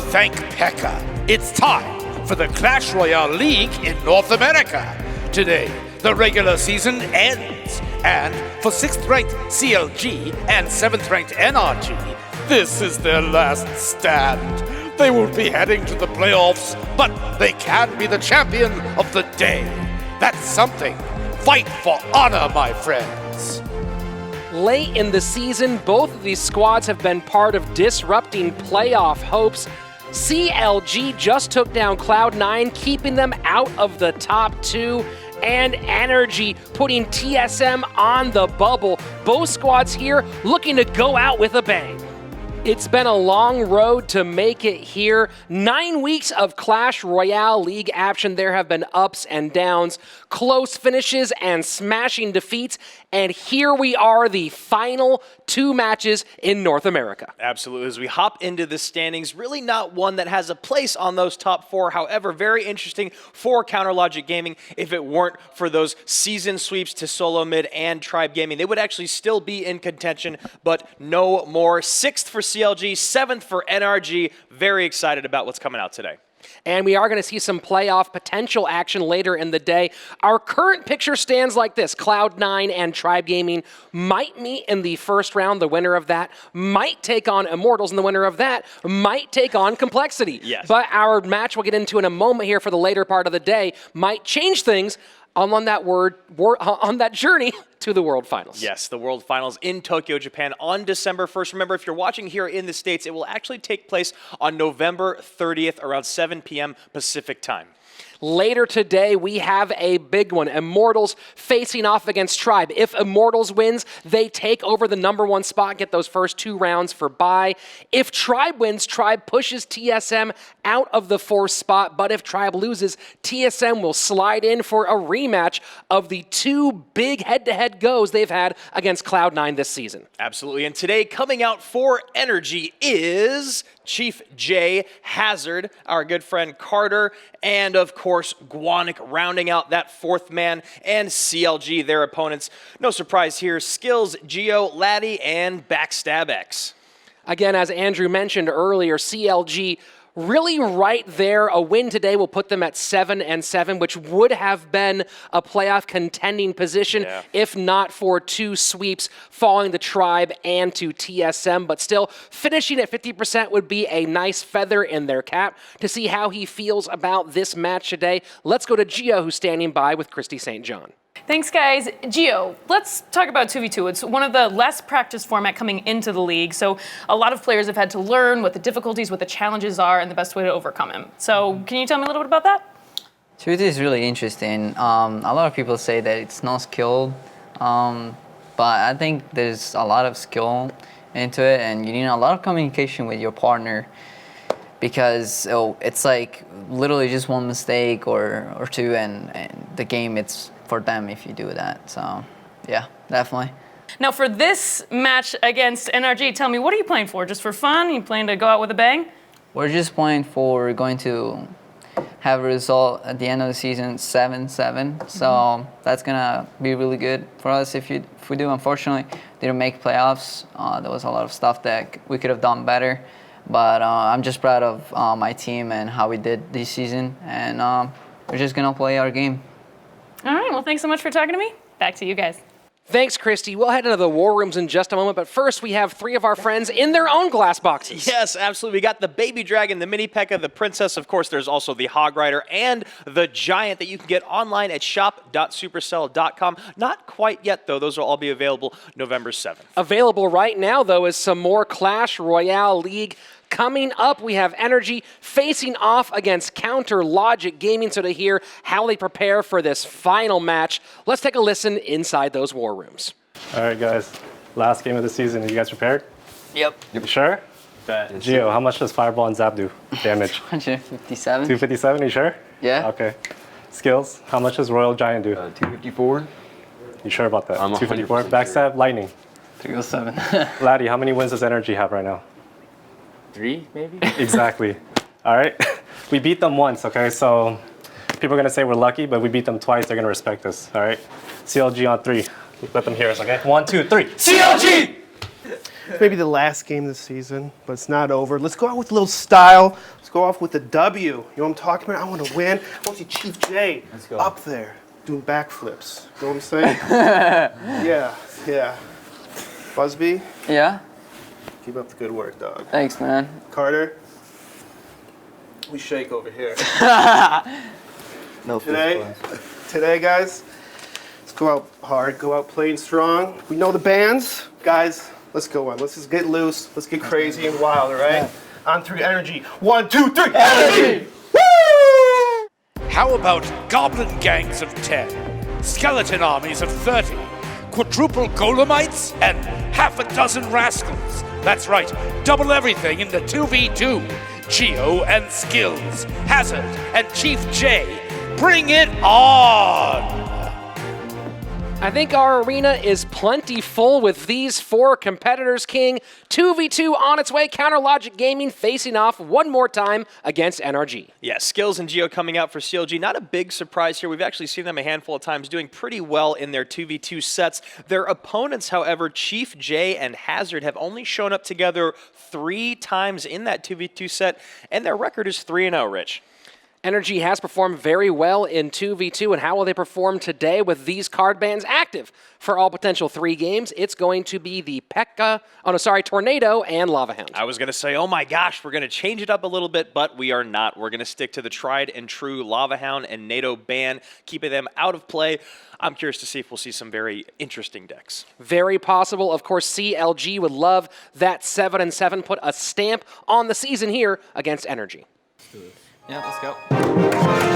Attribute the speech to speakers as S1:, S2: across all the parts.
S1: thank Pekka. It's time for the Clash Royale League in North America. Today, the regular season ends, and for 6th-ranked CLG and 7th-ranked NRG, this is their last stand. They will be heading to the playoffs, but they can be the champion of the day. That's something. Fight for honor, my friends.
S2: Late in the season, both of these squads have been part of disrupting playoff hopes. CLG just took down Cloud9, keeping them out of the top 2, and NRG putting TSM on the bubble. Both squads here looking to go out with a bang. It's been a long road to make it here. 9 weeks of Clash Royale League action. There have been ups and downs, close finishes and smashing defeats. And here we are, the final 2 matches in North America.
S3: Absolutely. As we hop into the standings, really not one that has a place on those top 4. However, very interesting for Counter Logic Gaming. If it weren't for those season sweeps to Solo Mid and Tribe Gaming, they would actually still be in contention, but no more. 6th for CLG, 7th for NRG. Very excited about what's coming out today.
S2: And we are going to see some playoff potential action later in the day. Our current picture stands like this. Cloud9 and Tribe Gaming might meet in the first round. The winner of that might take on Immortals, and the winner of that might take on Complexity.
S3: Yes.
S2: But our match we'll get into in a moment here for the later part of the day might change things on that journey to the World Finals.
S3: Yes, the World Finals in Tokyo, Japan on December 1st. Remember, if you're watching here in the States, it will actually take place on November 30th around 7 p.m. Pacific time.
S2: Later today, we have a big one. Immortals facing off against Tribe. If Immortals wins, they take over the #1 spot, get those first 2 rounds for bye. If Tribe wins, Tribe pushes TSM out of the 4th spot. But if Tribe loses, TSM will slide in for a rematch of the 2 big head-to-head goes they've had against Cloud9 this season.
S3: Absolutely. And today, coming out for NRG is Chief J, Hazard, our good friend Carter, and of course, Guanic rounding out that 4th man, and CLG, their opponents. No surprise here, Skills, Geo, Laddie, and Backstab X.
S2: Again, as Andrew mentioned earlier, CLG really right there. A win today will put them at 7-7, which would have been a playoff contending position if not for 2 sweeps falling to Tribe and to TSM. But still, finishing at 50% would be a nice feather in their cap. To see how he feels about this match today, let's go to Gio, who's standing by with Christy St. John.
S4: Thanks, guys. Gio, let's talk about 2v2. It's one of the less practiced format coming into the league, so a lot of players have had to learn what the difficulties, what the challenges are, and the best way to overcome them. So can you tell me a little bit about that?
S5: 2v2 is really interesting. A lot of people say that it's not skilled, but I think there's a lot of skill into it, and you need a lot of communication with your partner, because it's like literally just one mistake or 2, and the game, it's for them if you do that. So yeah, definitely.
S4: Now for this match against NRG, tell me, what are you playing for? Just for fun? You playing to go out with a bang?
S5: We're just playing for going to have a result at the end of the season 7-7. So that's gonna be really good for us if we do. Unfortunately, didn't make playoffs. There was a lot of stuff that we could have done better. But I'm just proud of my team and how we did this season. And we're just gonna play our game.
S4: All right, well, thanks so much for talking to me. Back to you guys.
S2: Thanks, Christy. We'll head into the war rooms in just a moment, but first we have 3 of our friends in their own glass boxes.
S3: Yes, absolutely. We got the Baby Dragon, the Mini P.E.K.K.A, the Princess. Of course, there's also the Hog Rider and the Giant that you can get online at shop.supercell.com. Not quite yet, though. Those will all be available November 7th.
S2: Available right now, though, is some more Clash Royale League. Coming up, we have NRG facing off against Counter Logic Gaming. So to hear how they prepare for this final match, let's take a listen inside those war rooms.
S6: All right, guys. Last game of the season. Are you guys prepared?
S5: Yep.
S6: You sure? Gio, how much does Fireball and Zap do damage?
S5: 157.
S6: 257, you sure?
S5: Yeah.
S6: Okay. Skills, how much does Royal Giant do?
S7: 254.
S6: You sure about that?
S7: I'm
S6: 254.
S7: 100%
S6: Backstab, Lightning.
S5: 307.
S6: Laddie, how many wins does NRG have right now?
S7: 3, maybe?
S6: Exactly. All right. We beat them once, okay? So people are going to say we're lucky, but we beat them twice. They're going to respect us, all right? CLG on 3. Let them hear us, okay? 1, 2, 3.
S7: CLG!
S8: maybe the last game of the season, but it's not over. Let's go out with a little style. Let's go off with a W. You know what I'm talking about? I want to win. I want to see Chief J up there doing backflips. You know what I'm saying? Yeah. Busby?
S5: Yeah?
S8: Keep up the good work, dog.
S5: Thanks, man.
S8: Carter? We shake over here.
S7: No
S8: Today, guys, let's go out hard, go out playing strong. We know the bands. Guys, let's go on. Let's just get loose. Let's get crazy and wild, all right? On 3, energy. 1, 2, 3, energy! Woo!
S1: How about goblin gangs of 10, skeleton armies of 30, quadruple golemites, and half a dozen rascals? That's right, double everything in the 2v2. Geo and Skills, Hazard and Chief J, bring it on!
S2: I think our arena is plenty full with these 4 competitors, King. 2v2 on its way, Counter Logic Gaming facing off one more time against NRG.
S3: Yeah, Skills and Geo coming out for CLG. Not a big surprise here. We've actually seen them a handful of times doing pretty well in their 2v2 sets. Their opponents, however, Chief J and Hazard, have only shown up together 3 times in that 2v2 set, and their record is 3-0, Rich.
S2: NRG has performed very well in 2v2, and how will they perform today with these card bans active for all potential 3 games? It's going to be the Tornado and Lava Hound.
S3: I was going to say, oh my gosh, we're going to change it up a little bit, but we are not. We're going to stick to the tried and true Lava Hound and NATO ban, keeping them out of play. I'm curious to see if we'll see some very interesting decks.
S2: Very possible. Of course, CLG would love that 7-7, put a stamp on the season here against NRG.
S7: Yeah, let's go.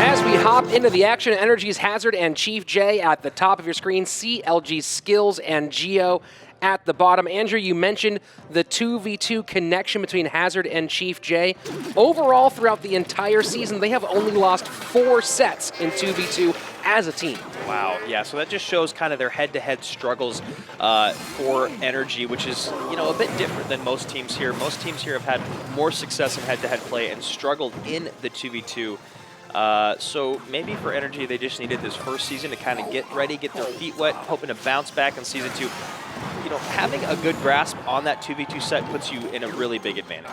S2: As we hop into the action, NRG's Hazard and Chief J at the top of your screen, CLG's Skills and Geo at the bottom. Andrew, you mentioned the 2v2 connection between Hazard and Chief J. Overall, throughout the entire season, they have only lost 4 sets in 2v2 as a team.
S3: Wow, yeah, so that just shows kind of their head-to-head struggles for NRG, which is, a bit different than most teams here. Most teams here have had more success in head-to-head play and struggled in the 2v2. So maybe for NRG, they just needed this first season to kind of get ready, get their feet wet, hoping to bounce back in Season 2. Having a good grasp on that 2v2 set puts you in a really big advantage.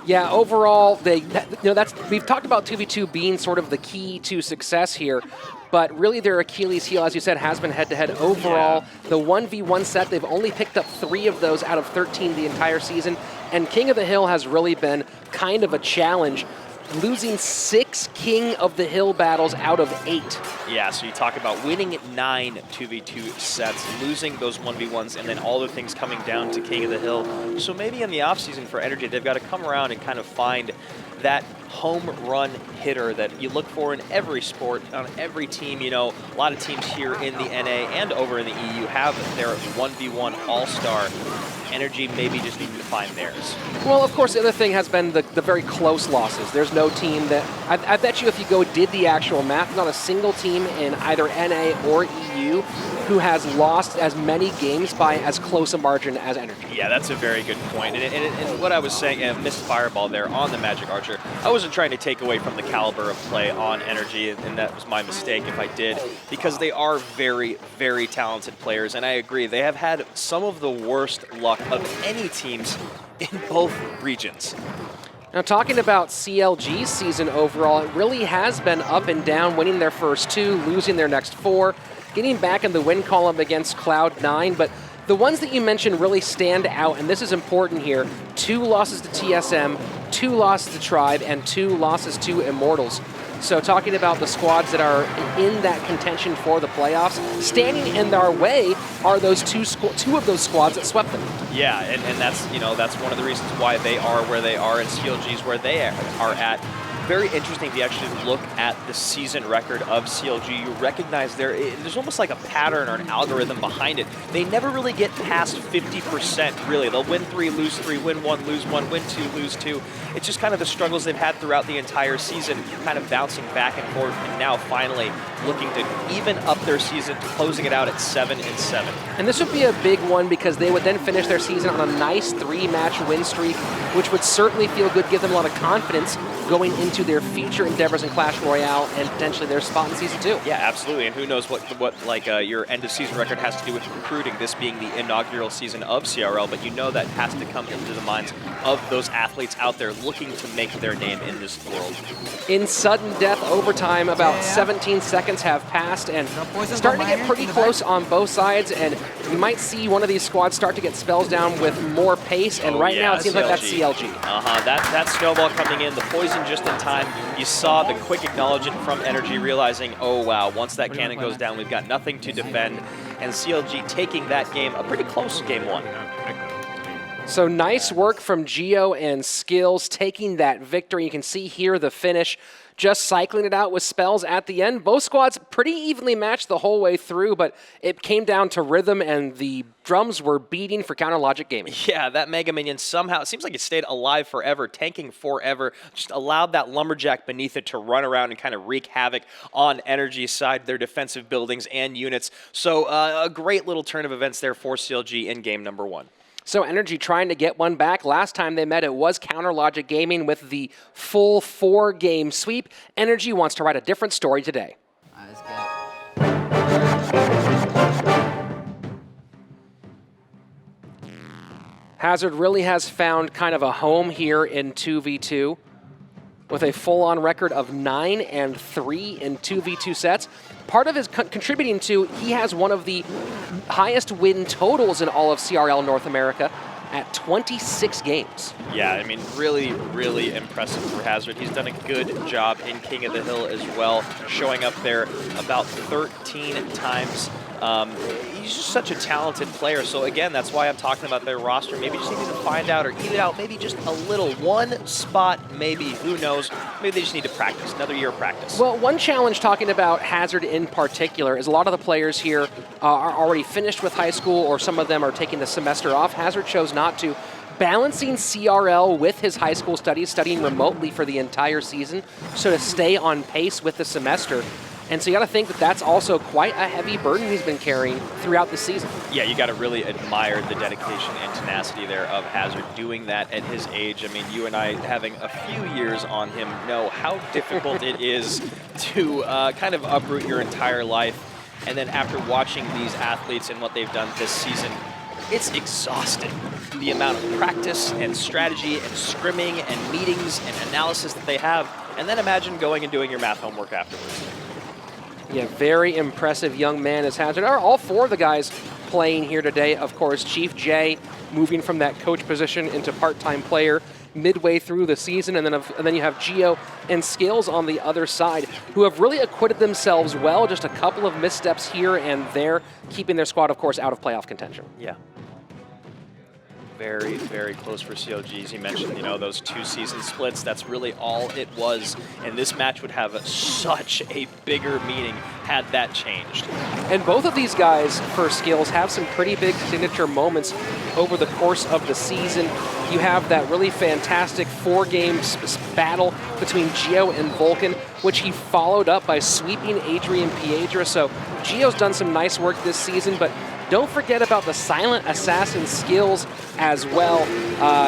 S2: Yeah, overall, we've talked about 2v2 being sort of the key to success here, but really their Achilles heel, as you said, has been head-to-head. Overall, the 1v1 set, they've only picked up 3 of those out of 13 the entire season, and King of the Hill has really been kind of a challenge, losing 6 King of the Hill battles out of 8.
S3: Yeah, so you talk about winning 9 2v2 sets, losing those 1v1s, and then all the things coming down to King of the Hill. So maybe in the offseason for NRG, they've got to come around and kind of find that home run hitter that you look for in every sport, on every team. A lot of teams here in the NA and over in the EU have their 1v1 all-star. NRG maybe just needing to find theirs.
S2: Well, of course, the other thing has been the very close losses. There's no team that, I bet you if you did the actual math, not a single team in either NA or EU who has lost as many games by as close a margin as NRG.
S3: Yeah, that's a very good point. And what I was saying, missed fireball there on the Magic Archer, I wasn't trying to take away from the caliber of play on NRG, and that was my mistake if I did, because they are very, very talented players, and I agree, they have had some of the worst luck of any teams in both regions.
S2: Now, talking about CLG's season overall, it really has been up and down, winning their first 2, losing their next 4, getting back in the win column against Cloud9, but the ones that you mentioned really stand out, and this is important here. 2 losses to TSM, 2 losses to Tribe, and 2 losses to Immortals. So talking about the squads that are in that contention for the playoffs, standing in their way are those two of those squads that swept them.
S3: Yeah, and that's that's one of the reasons why they are where they are, and CLG's where they are at. Very interesting if you actually look at the season record of CLG. You recognize there's almost like a pattern or an algorithm behind it. They never really get past 50%, really. They'll win 3, lose 3, win 1, lose 1, win 2, lose 2. It's just kind of the struggles they've had throughout the entire season, kind of bouncing back and forth, and now finally looking to even up their season, closing it out at 7-7.
S2: And this would be a big one because they would then finish their season on a nice 3-match win streak, which would certainly feel good, give them a lot of confidence going into their future endeavors in Clash Royale and potentially their spot in Season 2.
S3: Yeah, absolutely. And who knows what your end of season record has to do with recruiting, this being the inaugural season of CRL, but you know that has to come into the minds of those athletes out there looking to make their name in this world.
S2: In sudden death overtime, about 17 seconds have passed, and starting to get pretty close on both sides, and we might see one of these squads start to get spells down with more pace, and right now it seems like that's CLG.
S3: That snowball coming in, the poison just in time. You saw the quick acknowledgement from NRG, realizing, oh wow, once that cannon goes down, we've got nothing to defend, and CLG taking that game, a pretty close game one.
S2: So nice work from Geo and Skills taking that victory. You can see here the finish, just cycling it out with spells at the end. Both squads pretty evenly matched the whole way through, but it came down to rhythm and the drums were beating for Counter Logic Gaming.
S3: Yeah, that Mega Minion somehow, it seems like it stayed alive forever, tanking forever, just allowed that Lumberjack beneath it to run around and kind of wreak havoc on NRG's side, their defensive buildings and units. So a great little turn of events there for CLG in game number 1.
S2: So NRG trying to get one back. Last time they met, it was Counter Logic Gaming with the full 4-game sweep. NRG wants to write a different story today.
S5: Let's go.
S2: Hazard really has found kind of a home here in 2v2 with a full-on record of 9-3 in 2v2 sets. Part of his contributing to, he has one of the highest win totals in all of CRL North America at 26 games.
S3: Yeah, I mean, really, really impressive for Hazard. He's done a good job in King of the Hill as well, showing up there about 13 times. He's just such a talented player. So again, that's why I'm talking about their roster. Maybe just need to find out or even out maybe just a little one spot, maybe, who knows. Maybe they just need to practice, another year of practice.
S2: Well, one challenge talking about Hazard in particular is a lot of the players here are already finished with high school, or some of them are taking the semester off. Hazard chose not to. Balancing CRL with his high school studies, studying remotely for the entire season, so to stay on pace with the semester. And so you got to think that that's also quite a heavy burden he's been carrying throughout the season.
S3: Yeah, you got to really admire the dedication and tenacity there of Hazard doing that at his age. I mean, you and I, having a few years on him, know how difficult it is to kind of uproot your entire life. And then after watching these athletes and what they've done this season, it's exhausting. The amount of practice and strategy and scrimming and meetings and analysis that they have. And then imagine going and doing your math homework afterwards.
S2: Yeah, very impressive young man as Hazard. All 4 of the guys playing here today. Of course, Chief J moving from that coach position into part-time player midway through the season, and then you have Geo and Skills on the other side, who have really acquitted themselves well. Just a couple of missteps here and there, keeping their squad, of course, out of playoff contention.
S3: Yeah. Very, very close for CLG. As you mentioned, you know, those 2 season splits, that's really all it was. And this match would have such a bigger meaning had that changed.
S2: And both of these guys, for Skills, have some pretty big signature moments over the course of the season. You have that really fantastic 4-game battle between Geo and Vulcan, which he followed up by sweeping Adrian Piedra. So Geo's done some nice work this season, but don't forget about the Silent Assassin Skills as well.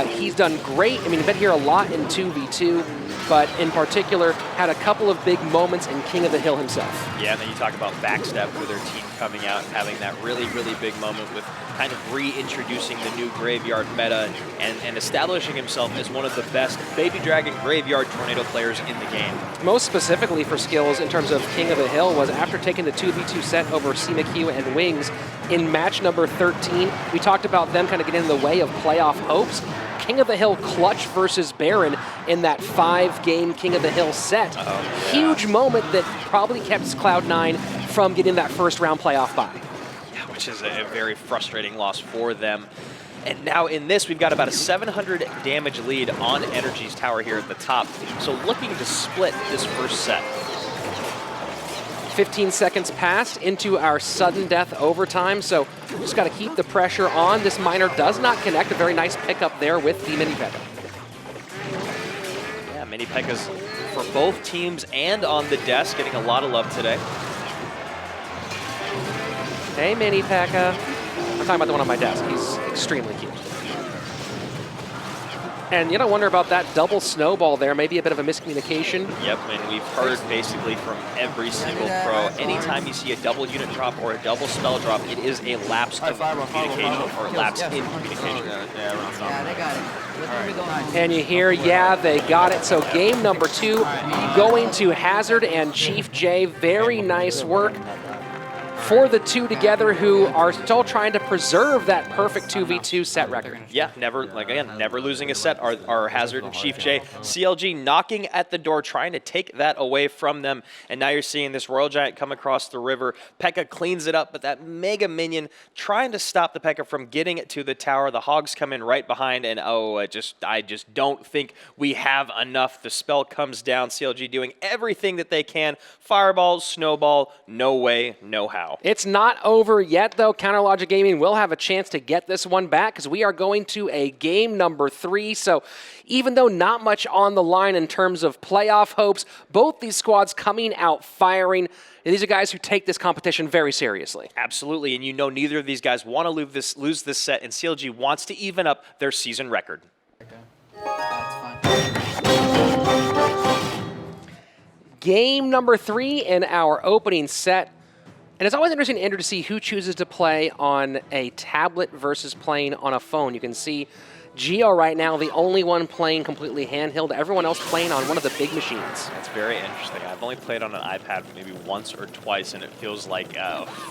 S2: He's done great. I mean, he's been here a lot in 2v2, but in particular, had a couple of big moments in King of the Hill himself.
S3: Yeah, and then you talk about Backstep with their team coming out and having that really, really big moment with kind of reintroducing the new Graveyard meta and establishing himself as one of the best Baby Dragon Graveyard Tornado players in the game.
S2: Most specifically for Skills in terms of King of the Hill was after taking the 2v2 set over CMQ and Wings in match number 13. We talked about them kind of getting in the way of playoff hopes. King of the Hill clutch versus Baron in that 5-game King of the Hill set. Huge moment that probably kept Cloud9 from getting that first round playoff bye.
S3: Yeah, which is a very frustrating loss for them. And now in this, we've got about a 700 damage lead on NRG's tower here at the top. So looking to split this first set.
S2: 15 seconds passed into our sudden death overtime, so just got to keep the pressure on. This miner does not connect. A very nice pickup there with the Mini P.E.K.K.A.
S3: Yeah, Mini P.E.K.K.A.'s for both teams and on the desk, getting a lot of love today.
S2: Hey, Mini P.E.K.K.A. I'm talking about the one on my desk. He's extremely cute. And you don't wonder about that double snowball there, maybe a bit of a miscommunication.
S3: Yep, and we've heard basically from every single pro, anytime you see a double unit drop or a double spell drop, it is a lapse of communication or lapse in communication.
S5: Yeah, they got it.
S2: And you hear, yeah, they got it. So game number 2 going to Hazard and Chief J. Very nice work for the two together who are still trying to preserve that perfect 2v2 set record.
S3: Yeah, never losing a set are Hazard and Chief J. CLG knocking at the door, trying to take that away from them. And now you're seeing this Royal Giant come across the river. P.E.K.K.A cleans it up, but that Mega Minion trying to stop the P.E.K.K.A from getting it to the tower. The Hogs come in right behind, and I just don't think we have enough. The spell comes down. CLG doing everything that they can. Fireball, snowball, no way, no how.
S2: It's not over yet, though. Counterlogic Gaming will have a chance to get this one back because we are going to a game number 3. So even though not much on the line in terms of playoff hopes, both these squads coming out firing. These are guys who take this competition very seriously.
S3: Absolutely, and you know neither of these guys want to lose this set, and CLG wants to even up their season record.
S5: That's fine.
S2: Game number 3 in our opening set. And it's always interesting, Andrew, to see who chooses to play on a tablet versus playing on a phone. You can see Gio right now, the only one playing completely handheld. Everyone else playing on one of the big machines.
S3: That's very interesting. I've only played on an iPad maybe once or twice, and it feels like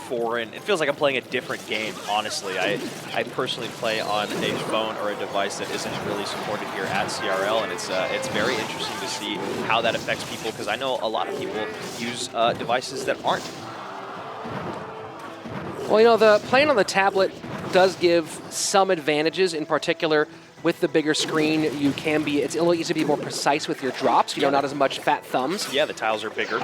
S3: foreign. It feels like I'm playing a different game, honestly. I personally play on a phone or a device that isn't really supported here at CRL, and it's very interesting to see how that affects people, because I know a lot of people use devices that aren't.
S2: Well, you know, the playing on the tablet does give some advantages. In particular, with the bigger screen, it's a little easier to be more precise with your drops. You know, not as much fat thumbs.
S3: Yeah, the tiles are bigger.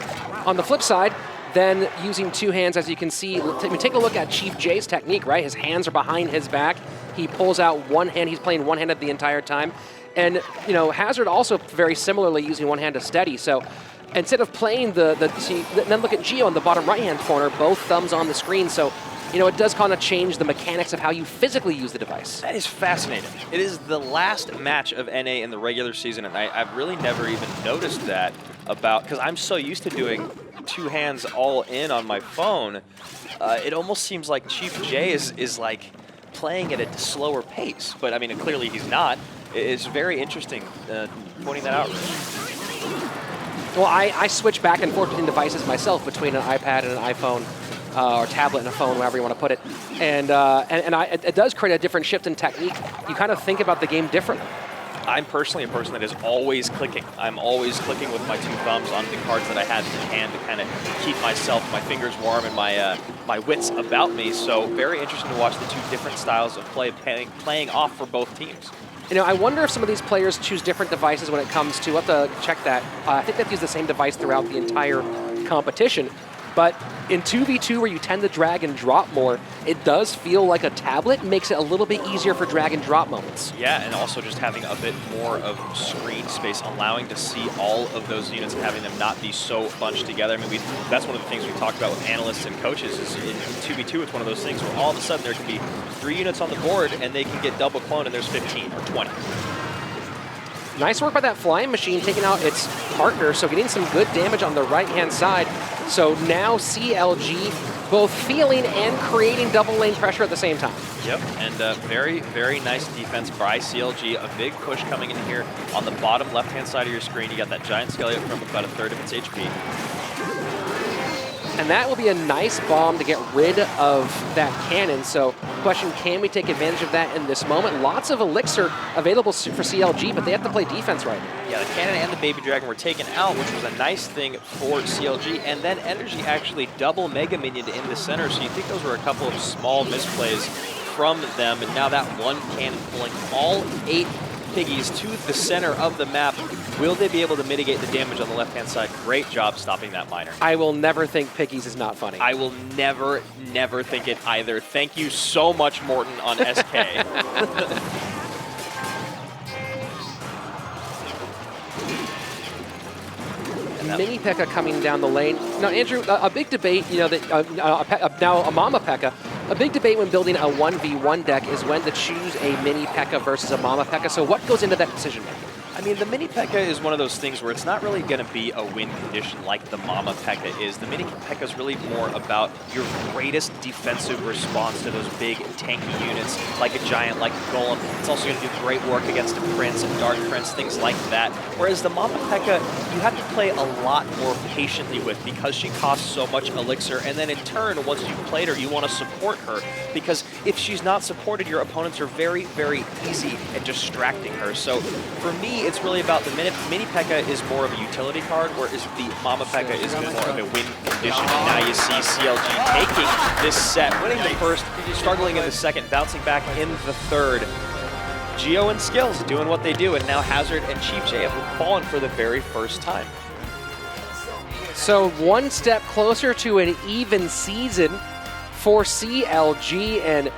S2: On the flip side, then using two hands, as you can see, take a look at Chief J's technique, right? His hands are behind his back. He pulls out one hand. He's playing one-handed the entire time. And, you know, Hazard also very similarly using one hand to steady. So instead of playing then look at Gio in the bottom right-hand corner, both thumbs on the screen. So, you know, it does kind of change the mechanics of how you physically use the device.
S3: That is fascinating. It is the last match of NA in the regular season, and I've really never even noticed that because I'm so used to doing two hands all in on my phone. It almost seems like Chief J is like playing at a slower pace, but I mean, clearly he's not. It's very interesting pointing that out.
S2: Well, I switch back and forth between devices myself, between an iPad and an iPhone. Or tablet and a phone, wherever you want to put it. And it does create a different shift in technique. You kind of think about the game differently.
S3: I'm personally a person that is always clicking. I'm always clicking with my two thumbs on the cards that I have in hand to kind of keep my fingers warm and my wits about me. So very interesting to watch the two different styles of play playing off for both teams.
S2: You know, I wonder if some of these players choose different devices when it comes to, we'll have to check that. I think they have to use the same device throughout the entire competition. But in 2v2, where you tend to drag and drop more, it does feel like a tablet makes it a little bit easier for drag and drop moments.
S3: Yeah, and also just having a bit more of screen space, allowing to see all of those units and having them not be so bunched together. I mean, that's one of the things we talked about with analysts and coaches is in 2v2, it's one of those things where all of a sudden there can be 3 units on the board and they can get double clone and there's 15 or 20.
S2: Nice work by that flying machine, taking out its partner, so getting some good damage on the right-hand side. So now CLG both feeling and creating double lane pressure at the same time.
S3: Yep, and very, very nice defense by CLG. A big push coming in here on the bottom left-hand side of your screen. You got that giant skeleton from about a third of its HP.
S2: And that will be a nice bomb to get rid of that cannon. So question, can we take advantage of that in this moment? Lots of elixir available for CLG, but they have to play defense right now.
S3: Yeah, the cannon and the baby dragon were taken out, which was a nice thing for CLG. And then NRG actually double Mega Minioned in the center. So you think those were a couple of small misplays from them. And now that one cannon pulling all 8 piggies to the center of the map. Will they be able to mitigate the damage on the left-hand side? Great job stopping that miner.
S2: I will never think piggies is not funny.
S3: I will never, never think it either. Thank you so much, Morton, on SK.
S2: Mini P.E.K.K.A coming down the lane. Now, Andrew, a big debate, you know, that now a Mama P.E.K.K.A A big debate when building a 1v1 deck is when to choose a mini P.E.K.K.A. versus a Mama P.E.K.K.A. So what goes into that decision making?
S3: I mean, the mini P.E.K.K.A. is one of those things where it's not really going to be a win condition like the Mama P.E.K.K.A. is. The mini P.E.K.K.A. is really more about your greatest defensive response to those big tanky units, like a Giant, like a Golem. It's also going to do great work against a Prince, a Dark Prince, things like that. Whereas the Mama P.E.K.K.A. you have to play a lot more patiently with because she costs so much elixir, and then in turn, once you've played her, you want to support her, because if she's not supported, your opponents are very, very easy at distracting her. So for me, it's really about the mini P.E.K.K.A. is more of a utility card, whereas the Mama P.E.K.K.A. is more of a win condition. And now you see CLG taking this set, winning the first, struggling in the second, bouncing back in the third. Geo and Skills doing what they do, and now Hazard and Chief J have fallen for the very first time.
S2: So one step closer to an even season for CLG, and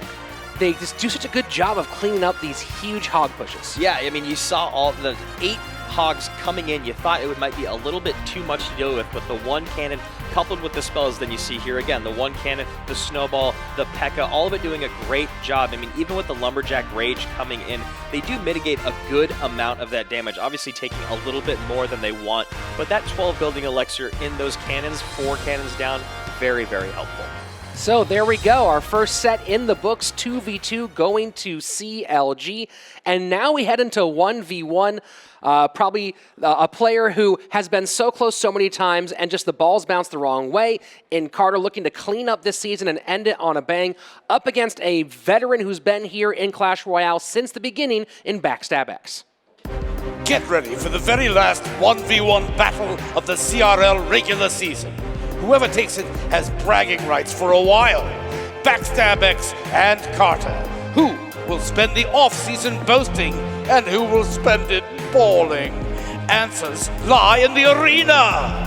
S2: they just do such a good job of cleaning up these huge hog pushes.
S3: Yeah, I mean, you saw all the 8 hogs coming in. You thought it might be a little bit too much to deal with, but the one cannon coupled with the spells, then you see here again, the one cannon, the snowball, the P.E.K.K.A., all of it doing a great job. I mean, even with the Lumberjack Rage coming in, they do mitigate a good amount of that damage, obviously taking a little bit more than they want, but that 12 building elixir in those cannons, 4 cannons down, very, very helpful.
S2: So there we go, our first set in the books, 2v2 going to CLG, and now we head into 1v1. Probably a player who has been so close so many times and just the balls bounce the wrong way. In Carter looking to clean up this season and end it on a bang, up against a veteran who's been here in Clash Royale since the beginning in Backstab X.
S1: Get ready for the very last 1v1 battle of the CRL regular season. Whoever takes it has bragging rights for a while. Backstab X and Carter. Who will spend the off-season boasting and who will spend it balling? Answers lie in the arena.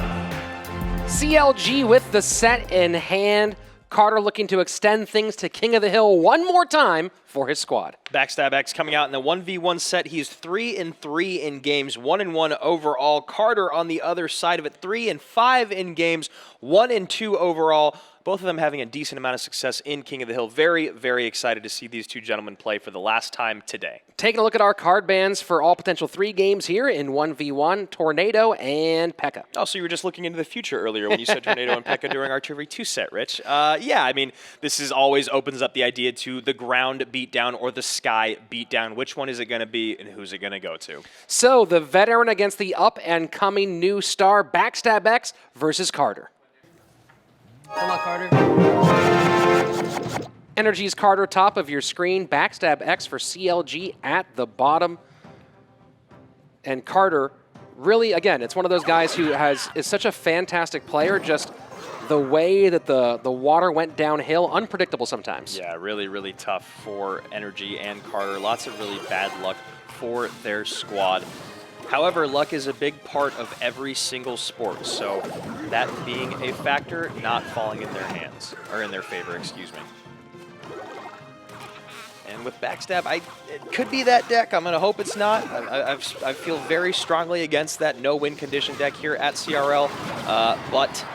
S2: CLG with the set in hand. Carter looking to extend things to King of the Hill one more time for his squad.
S3: Backstab X coming out in the 1v1 set. He's 3-3 in games, 1-1 overall. Carter on the other side of it, 3-5 in games, 1-2 overall. Both of them having a decent amount of success in King of the Hill. Very, very excited to see these two gentlemen play for the last time today.
S2: Taking a look at our card bans for all potential 3 games here in 1v1, Tornado and P.E.K.K.A.
S3: Oh, so you were just looking into the future earlier when you said Tornado and P.E.K.K.A. during our 2v2 set, Rich. Yeah, I mean, this is always opens up the idea to the ground beatdown or the sky beatdown. Which one is it going to be and who's it going to go to?
S2: So the veteran against the up-and-coming new star, Backstab X versus Carter.
S5: Come on, Carter.
S2: NRG's Carter top of your screen, Backstab X for CLG at the bottom. And Carter, really, again, it's one of those guys who is such a fantastic player, just the way that the water went downhill, unpredictable sometimes.
S3: Yeah, really, really tough for NRG and Carter. Lots of really bad luck for their squad. However, luck is a big part of every single sport, so that being a factor, not falling in their hands, or in their favor, excuse me. And with Backstab, it could be that deck. I'm going to hope it's not. I feel very strongly against that no-win condition deck here at CRL, but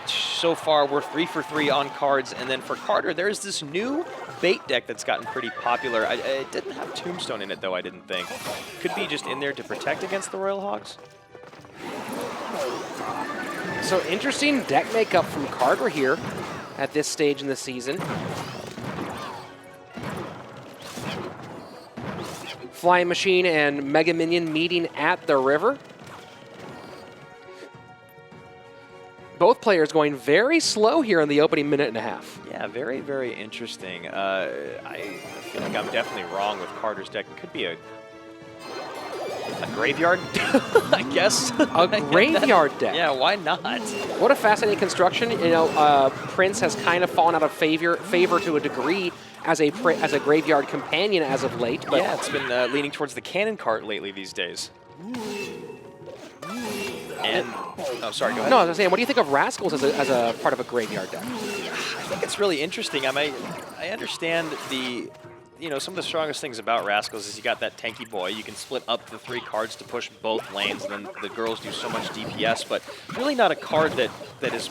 S3: so far we're 3-for-3 on cards. And then for Carter, there's this new bait deck that's gotten pretty popular. It didn't have Tombstone in it, though, I didn't think. Could be just in there to protect against the Royal Hogs.
S2: So interesting deck makeup from Carter here at this stage in the season. Flying Machine and Mega Minion meeting at the river. Both players going very slow here in the opening minute and a half.
S3: Yeah, very, very interesting. I feel like I'm definitely wrong with Carter's deck. It could be a graveyard, I guess.
S2: A graveyard deck.
S3: Yeah, why not?
S2: What a fascinating construction. You know, Prince has kind of fallen out of favor to a degree as a graveyard companion as of late. But
S3: yeah, it's been leaning towards the cannon cart lately these days. And, oh, sorry, go ahead.
S2: No, I was saying, what do you think of Rascals as a part of a graveyard deck?
S3: I think it's really interesting. I understand the you know, some of the strongest things about Rascals is you got that tanky boy. You can split up the 3 cards to push both lanes, and then the girls do so much DPS, but really not a card that is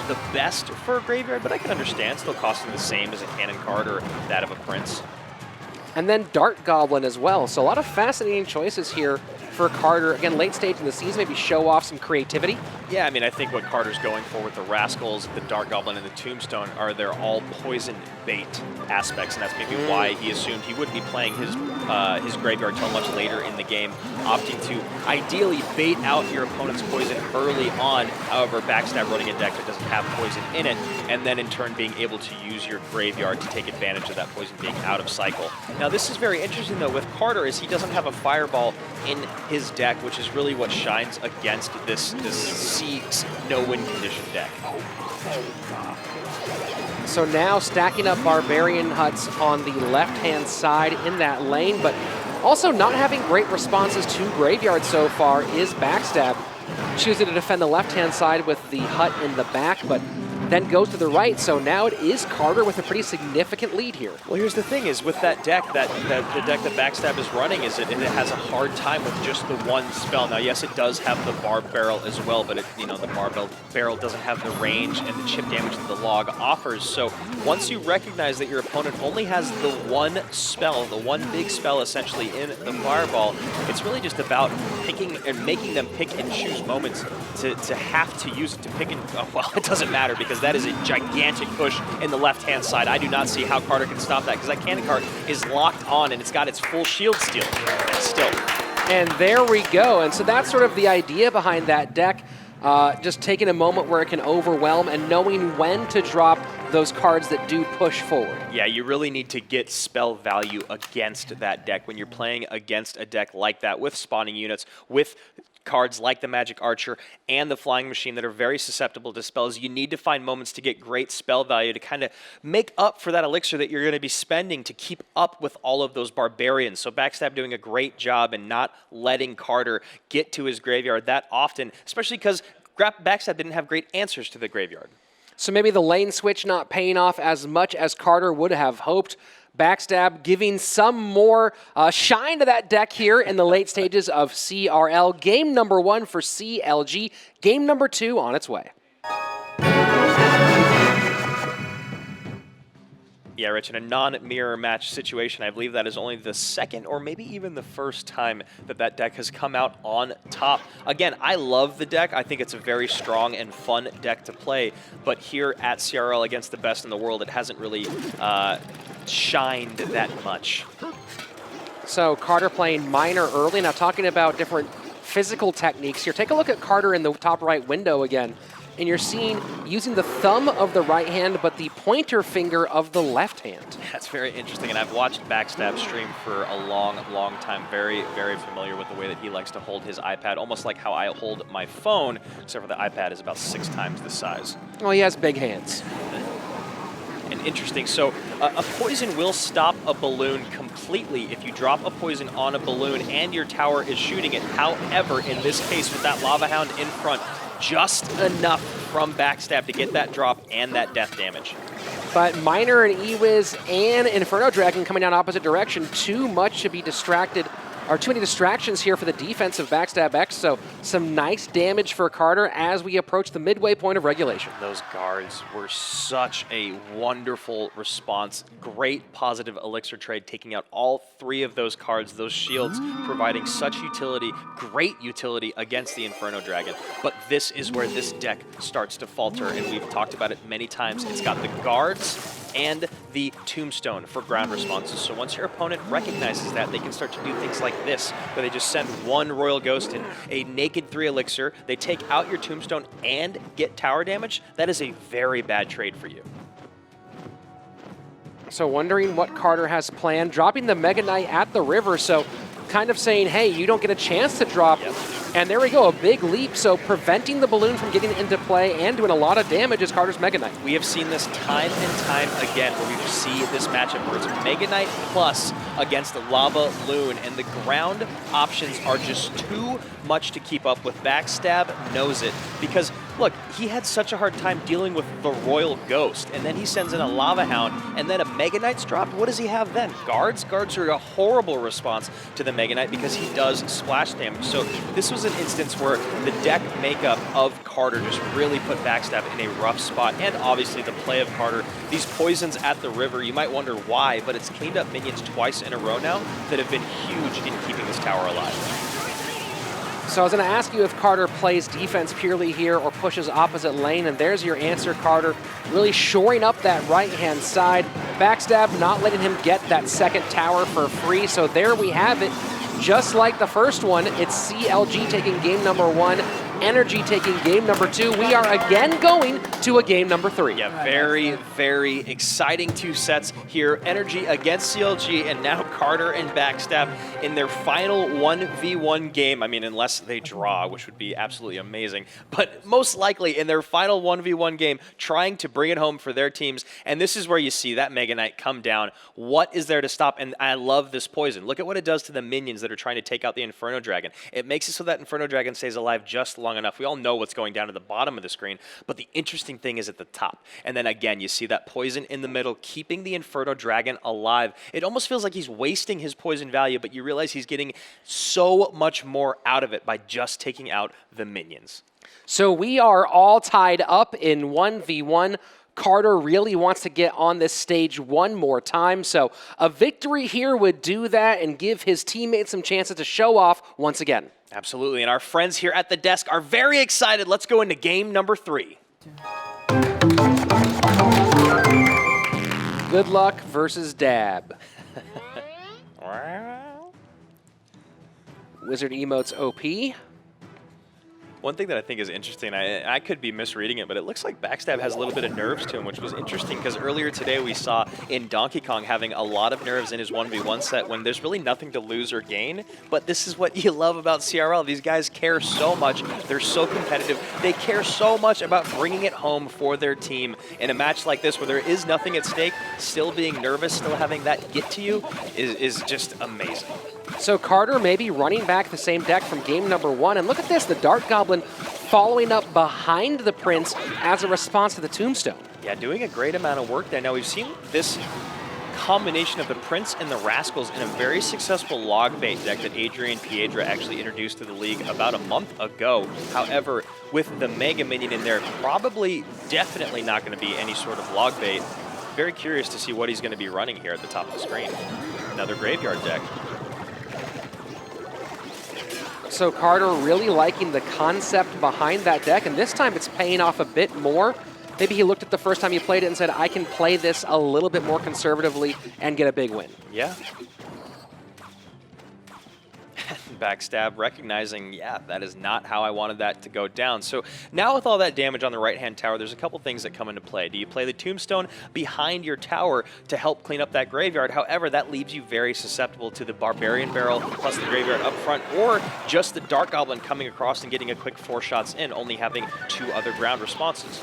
S3: the best for a Graveyard, but I can understand. Still costing the same as a Cannon card or that of a Prince.
S2: And then Dart Goblin as well. So a lot of fascinating choices here for Carter. Again, late stage in the season, maybe show off some creativity.
S3: Yeah, I mean, I think what Carter's going for with the Rascals, the Dart Goblin, and the Tombstone are they're all poison bait aspects, and that's maybe why he assumed he wouldn't be playing his Graveyard till much later in the game, opting to ideally bait out your opponent's poison early on, however, Backstab running a deck that doesn't have poison in it, and then in turn being able to use your Graveyard to take advantage of that poison being out of cycle. Now, this is very interesting, though, with Carter, is he doesn't have a Fireball in his deck, which is really what shines against this Seeks no-win condition deck.
S2: So now stacking up Barbarian Huts on the left-hand side in that lane, but also not having great responses to Graveyard so far is Backstab. Choosing to defend the left-hand side with the Hut in the back, but then goes to the right, so now it is Carter with a pretty significant lead here.
S3: Well, here's the thing is with that deck, the deck that Backstab is running is it has a hard time with just the one spell. Now, yes, it does have the Barb Barrel as well, but the Barb Barrel doesn't have the range and the chip damage that the log offers. So once you recognize that your opponent only has the one spell, the one big spell essentially in the Fireball, it's really just about picking and making them pick and choose moments to have to use it to pick and, well, it doesn't matter because that is a gigantic push in the left-hand side. I do not see how Carter can stop that because that cannon card is locked on and it's got its full shield steal still.
S2: And there we go. And so that's sort of the idea behind that deck. Just taking a moment where it can overwhelm and knowing when to drop those cards that do push forward.
S3: Yeah, you really need to get spell value against that deck when you're playing against a deck like that with spawning units, with cards like the Magic Archer and the Flying Machine that are very susceptible to spells. You need to find moments to get great spell value to kind of make up for that elixir that you're going to be spending to keep up with all of those Barbarians. So Backstab doing a great job and not letting Carter get to his Graveyard that often, especially because Backstab didn't have great answers to the Graveyard.
S2: So maybe the lane switch not paying off as much as Carter would have hoped. Backstab giving some more shine to that deck here in the late stages of CRL. Game number 1 for CLG. Game number 2 on its way.
S3: Yeah, Rich, in a non-mirror match situation, I believe that is only the second or maybe even the first time that that deck has come out on top. Again, I love the deck. I think it's a very strong and fun deck to play, but here at CRL against the best in the world, it hasn't really shined that much.
S2: So Carter playing Miner early. Now talking about different physical techniques here. Take a look at Carter in the top right window again. And you're seeing using the thumb of the right hand, but the pointer finger of the left hand.
S3: That's very interesting, and I've watched Backstab stream for a long, long time. Very, very familiar with the way that he likes to hold his iPad, almost like how I hold my phone, except for the iPad is about 6 times the size.
S2: Well, he has big hands.
S3: And interesting, so a poison will stop a balloon completely if you drop a poison on a balloon and your tower is shooting it. However, in this case, with that Lava Hound in front, just enough from Backstab to get that drop and that death damage.
S2: But Miner and Ewiz and Inferno Dragon coming down opposite direction. Too much to be distracted, or too many distractions here for the defense of Backstab X. So some nice damage for Carter as we approach the midway point of regulation.
S3: Those guards were such a wonderful response. Great positive elixir trade, taking out all 3 of those cards, those shields, providing such utility, great utility against the Inferno Dragon. But this is where this deck starts to falter, and we've talked about it many times. It's got the guards and the Tombstone for ground responses. So once your opponent recognizes that, they can start to do things like this, where they just send 1 Royal Ghost and a naked 3 elixir. They take out your Tombstone and get tower damage. That is a very bad trade for you.
S2: So wondering what Carter has planned, dropping the Mega Knight at the river, so kind of saying, hey, you don't get a chance to drop.
S3: Yep.
S2: And there we go, a big leap, so preventing the balloon from getting into play and doing a lot of damage is Carter's Mega Knight.
S3: We have seen this time and time again where we see this matchup where it's Mega Knight plus against the Lava Loon, and the ground options are just too much to keep up with. Backstab knows it, because look, he had such a hard time dealing with the Royal Ghost, and then he sends in a Lava Hound, and then a Mega Knight's dropped. What does he have then? Guards? Guards are a horrible response to the Mega Knight because he does splash damage. So this was an instance where the deck makeup of Carter just really put Backstab in a rough spot, and obviously the play of Carter. These poisons at the river, you might wonder why, but it's cleaned up minions twice in a row now that have been huge in keeping this tower alive.
S2: So I was going to ask you if Carter plays defense purely here or pushes opposite lane, and there's your answer, Carter. Really shoring up that right-hand side. Backstab not letting him get that second tower for free, so there we have it. Just like the first one, it's CLG taking game number 1, NRG taking game number 2. We are again going to a game number 3.
S3: Yeah, very, very exciting 2 sets here. NRG against CLG, and now Carter and Backstab in their final 1v1 game. I mean, unless they draw, which would be absolutely amazing. But most likely in their final 1v1 game, trying to bring it home for their teams. And this is where you see that Mega Knight come down. What is there to stop? And I love this poison. Look at what it does to the minions that are trying to take out the Inferno Dragon. It makes it so that Inferno Dragon stays alive just long enough. We all know what's going down to the bottom of the screen, but the interesting thing is at the top. And then again, you see that poison in the middle, keeping the Inferno Dragon alive. It almost feels like he's wasting his poison value, but you realize he's getting so much more out of it by just taking out the minions.
S2: So we are all tied up in 1v1. Carter really wants to get on this stage one more time, so a victory here would do that and give his teammates some chances to show off once again.
S3: Absolutely, and our friends here at the desk are very excited. Let's go into game number 3.
S2: Good luck versus Dab. Wizard emotes OP.
S3: One thing that I think is interesting, I could be misreading it, but it looks like Backstab has a little bit of nerves to him, which was interesting because earlier today we saw in Donkey Kong having a lot of nerves in his 1v1 set when there's really nothing to lose or gain. But this is what you love about CRL. These guys care so much. They're so competitive. They care so much about bringing it home for their team. In a match like this where there is nothing at stake, still being nervous, still having that get to you is just amazing.
S2: So Carter maybe running back the same deck from game number 1. And look at this, the Dart Goblin following up behind the Prince as a response to the Tombstone.
S3: Yeah, doing a great amount of work there. Now we've seen this combination of the Prince and the Rascals in a very successful log bait deck that Adrian Piedra actually introduced to the league about a month ago. However, with the Mega Minion in there, definitely not going to be any sort of log bait. Very curious to see what he's going to be running here at the top of the screen. Another graveyard deck.
S2: So Carter really liking the concept behind that deck, and this time it's paying off a bit more. Maybe he looked at the first time he played it and said, I can play this a little bit more conservatively and get a big win.
S3: Yeah. Backstab recognizing, yeah, that is not how I wanted that to go down. So now with all that damage on the right-hand tower, there's a couple things that come into play. Do you play the Tombstone behind your tower to help clean up that graveyard? However, that leaves you very susceptible to the Barbarian Barrel plus the graveyard up front, or just the Dark Goblin coming across and getting a quick 4 shots in, only having 2 other ground responses.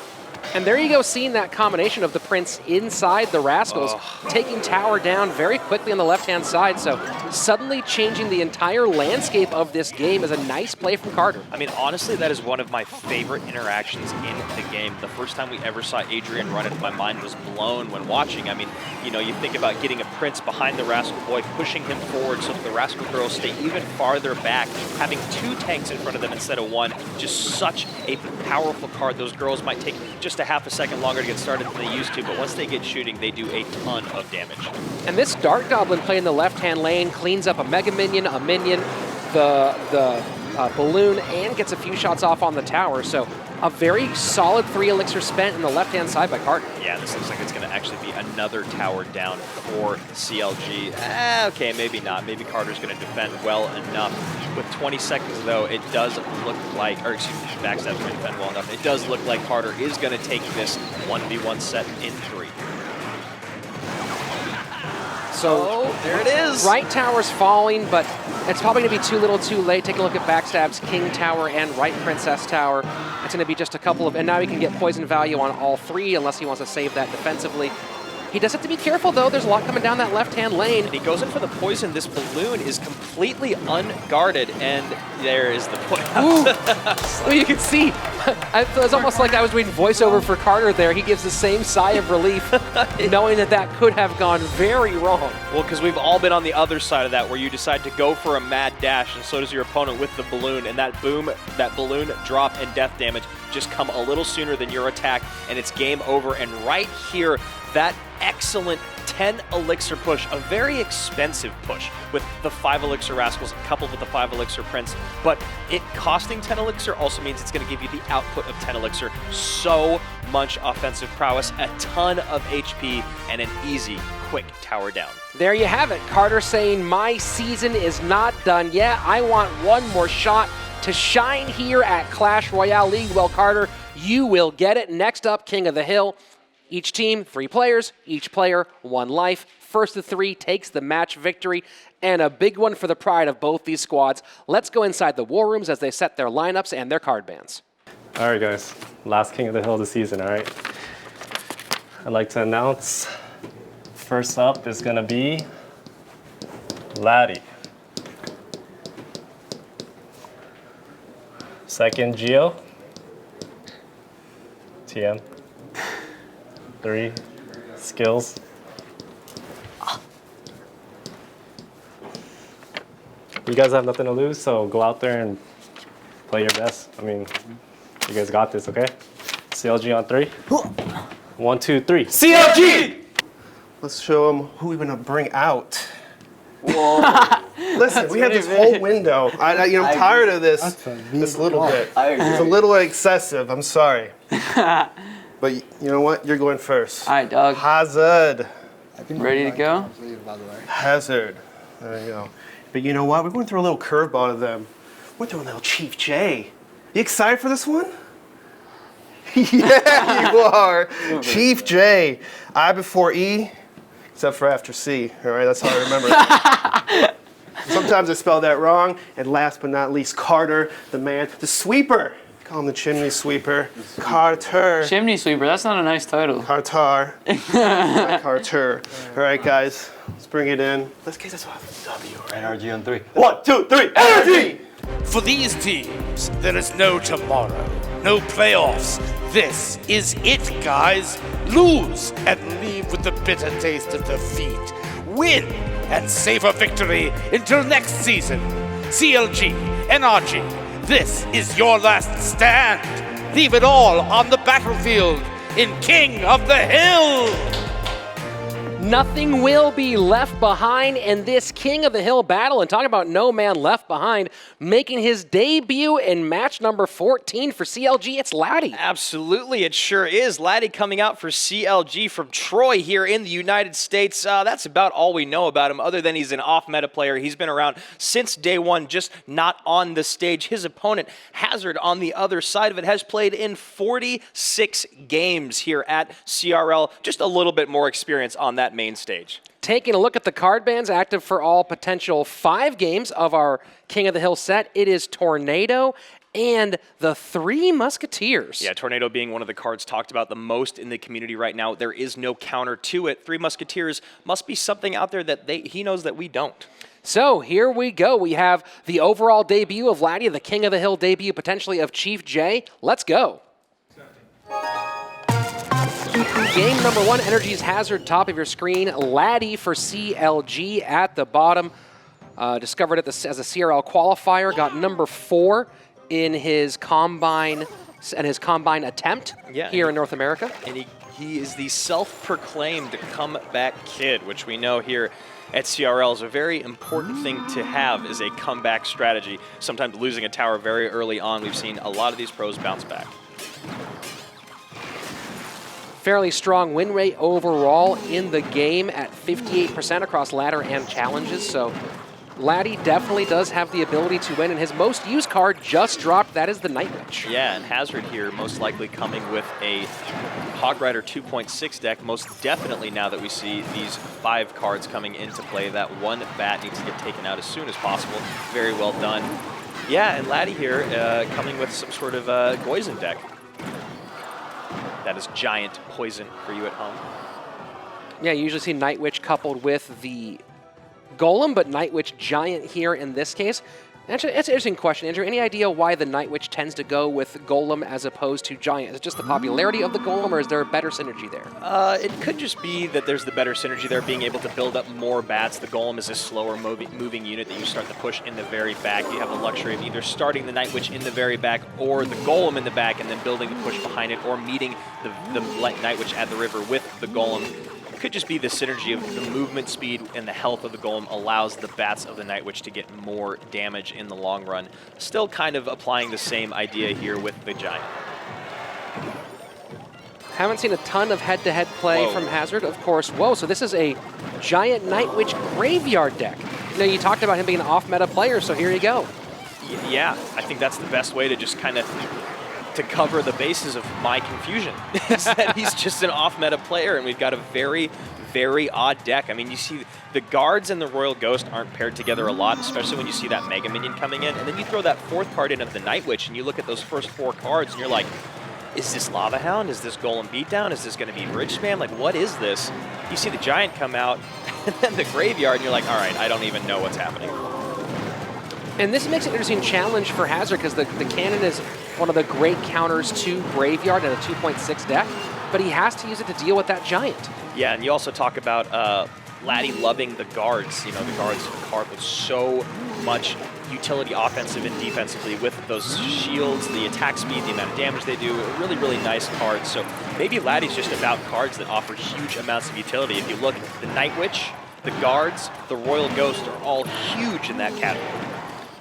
S2: And there you go, seeing that combination of the Prince inside the Rascals, taking tower down very quickly on the left-hand side. So suddenly changing the entire landscape of this game is a nice play from Carter.
S3: I mean, honestly, that is one of my favorite interactions in the game. The first time we ever saw Adrian run it, my mind was blown when watching. I mean, you know, you think about getting a Prince behind the Rascal Boy, pushing him forward so that the Rascal Girls stay even farther back, having 2 tanks in front of them instead of 1. Just such a powerful card. Those girls might take just a half a second longer to get started than they used to, but once they get shooting, they do a ton of damage.
S2: And this Dart Goblin playing the left-hand lane cleans up a Mega Minion, a Minion, the Balloon, and gets a few shots off on the tower. So a very solid 3 elixir spent in the left-hand side by Carter.
S3: Yeah, this looks like it's going to actually be another tower down for CLG. Okay, maybe not. Maybe Carter's going to defend well enough. With 20 seconds, though, it does look like, or excuse me, Backstab's going to defend well enough. It does look like Carter is going to take this 1v1 set in 3.
S2: So
S3: there it is.
S2: Right tower's falling, but it's probably going to be too little too late. Take a look at Backstab's King Tower and Right Princess Tower. It's going to be just a couple of, and now he can get poison value on all 3 unless he wants to save that defensively. He does have to be careful, though. There's a lot coming down that left-hand lane.
S3: And he goes in for the poison. This balloon is completely unguarded, and there is the poison.
S2: Well, you can see, it was almost like I was reading voiceover for Carter there. He gives the same sigh of relief, knowing that that could have gone very wrong.
S3: Well, because we've all been on the other side of that, where you decide to go for a mad dash, and so does your opponent with the balloon, and that boom, that balloon drop and death damage just come a little sooner than your attack, and it's game over. And right here, that excellent 10 elixir push, a very expensive push with the 5 elixir rascals coupled with the 5 elixir prince, but it costing 10 elixir also means it's going to give you the output of 10 elixir. So much offensive prowess, a ton of HP, and an easy, quick tower down.
S2: There you have it. Carter saying, my season is not done yet. I want one more shot to shine here at Clash Royale League. Well, Carter, you will get it. Next up, King of the Hill. Each team, 3 players, each player, 1 life. First of 3 takes the match victory, and a big one for the pride of both these squads. Let's go inside the war rooms as they set their lineups and their card bans.
S6: All right, guys. Last King of the Hill of the season, all right? I'd like to announce, first up is going to be Laddie. Second, Geo. TM. 3, skills. You guys have nothing to lose, so go out there and play your best. I mean, you guys got this, okay? CLG on 3. 1, 2, 3. CLG!
S8: Let's show them who we're gonna bring out. Whoa. Listen, we have this whole window. I'm tired of this little bit. It's a little excessive, I'm sorry. But you know what? You're going first.
S5: All right, dog.
S8: Hazard.
S5: Ready to go?
S8: Hazard. There you go. But you know what? We're going through a little curveball to them. We're doing a little Chief J. You excited for this one? Yeah, you are. Chief J. I before E, except for after C. All right, that's how I remember it. Sometimes I spell that wrong. And last but not least, Carter, the man, the sweeper. Call him the chimney sweeper. Carter.
S5: Chimney sweeper, that's not a nice title.
S8: Carter. Carter. All right, guys, let's bring it in. Let's get this off. W.
S7: NRG on 3.
S8: 1, 2, 3. Energy!
S1: For these teams, there is no tomorrow, no playoffs. This is it, guys. Lose and leave with the bitter taste of defeat. Win and save a victory until next season. CLG, NRG. This is your last stand. Leave it all on the battlefield in King of the Hill.
S2: Nothing will be left behind in this King of the Hill battle. And talking about no man left behind, making his debut in match number 14 for CLG, it's Laddie.
S3: Absolutely, it sure is. Laddie coming out for CLG from Troy here in the United States. That's about all we know about him, other than he's an off-meta player. He's been around since day one, just not on the stage. His opponent, Hazard, on the other side of it, has played in 46 games here at CRL. Just a little bit more experience on that main stage.
S2: Taking a look at the card bans active for all potential 5 games of our King of the Hill set, it is Tornado and the 3 Musketeers.
S3: Yeah, Tornado being one of the cards talked about the most in the community right now. There is no counter to it. 3 Musketeers must be something out there that he knows that we don't.
S2: So here we go. We have the overall debut of Laddie, the King of the Hill debut potentially of Chief J. Let's go. Game number 1, NRG's Hazard, top of your screen. Laddie for CLG at the bottom. Discovered it as a CRL qualifier, got number 4 in his combine attempt here in North America.
S3: And he is the self-proclaimed comeback kid, which we know here at CRL is a very important thing to have as a comeback strategy. Sometimes losing a tower very early on, we've seen a lot of these pros bounce back.
S2: Fairly strong win rate overall in the game at 58% across ladder and challenges. So Laddie definitely does have the ability to win, and his most used card just dropped. That is the Night Witch.
S3: Yeah, and Hazard here most likely coming with a Hog Rider 2.6 deck, most definitely now that we see these 5 cards coming into play. That one bat needs to get taken out as soon as possible. Very well done. Yeah, and Laddie here coming with some sort of Poison deck. That is giant poison for you at home.
S2: Yeah, you usually see Night Witch coupled with the Golem, but Night Witch Giant here in this case. Actually, that's an interesting question, Andrew. Any idea why the Night Witch tends to go with Golem as opposed to Giant? Is it just the popularity of the Golem, or is there a better synergy there?
S3: It could just be that there's the better synergy there, being able to build up more bats. The Golem is a slower moving unit that you start to push in the very back. You have the luxury of either starting the Night Witch in the very back or the Golem in the back and then building the push behind it, or meeting the Night Witch at the river with the Golem. It could just be the synergy of the movement speed and the health of the Golem allows the bats of the Night Witch to get more damage in the long run. Still kind of applying the same idea here with the Giant.
S2: Haven't seen a ton of head-to-head play from Hazard, of course. Whoa, so this is a Giant Night Witch graveyard deck. You know, you talked about him being an off-meta player, so here you go.
S3: Yeah, I think that's the best way to just kind of to cover the bases of my confusion. Is that he's just an off-meta player, and we've got a very, very odd deck. I mean, you see the Guards and the Royal Ghost aren't paired together a lot, especially when you see that Mega Minion coming in, and then you throw that fourth card in of the Night Witch, and you look at those first 4 cards, and you're like, is this Lava Hound? Is this Golem Beatdown? Is this going to be Bridge Spam? Like, what is this? You see the Giant come out, and then the Graveyard, and you're like, all right, I don't even know what's happening.
S2: And this makes an interesting challenge for Hazard because the Cannon is one of the great counters to Graveyard in a 2.6 deck, but he has to use it to deal with that Giant.
S3: Yeah, and you also talk about Laddie loving the Guards. You know, the Guards card with so much utility offensive and defensively with those shields, the attack speed, the amount of damage they do. A really, really nice card. So maybe Laddie's just about cards that offer huge amounts of utility. If you look, the Night Witch, the Guards, the Royal Ghost are all huge in that category.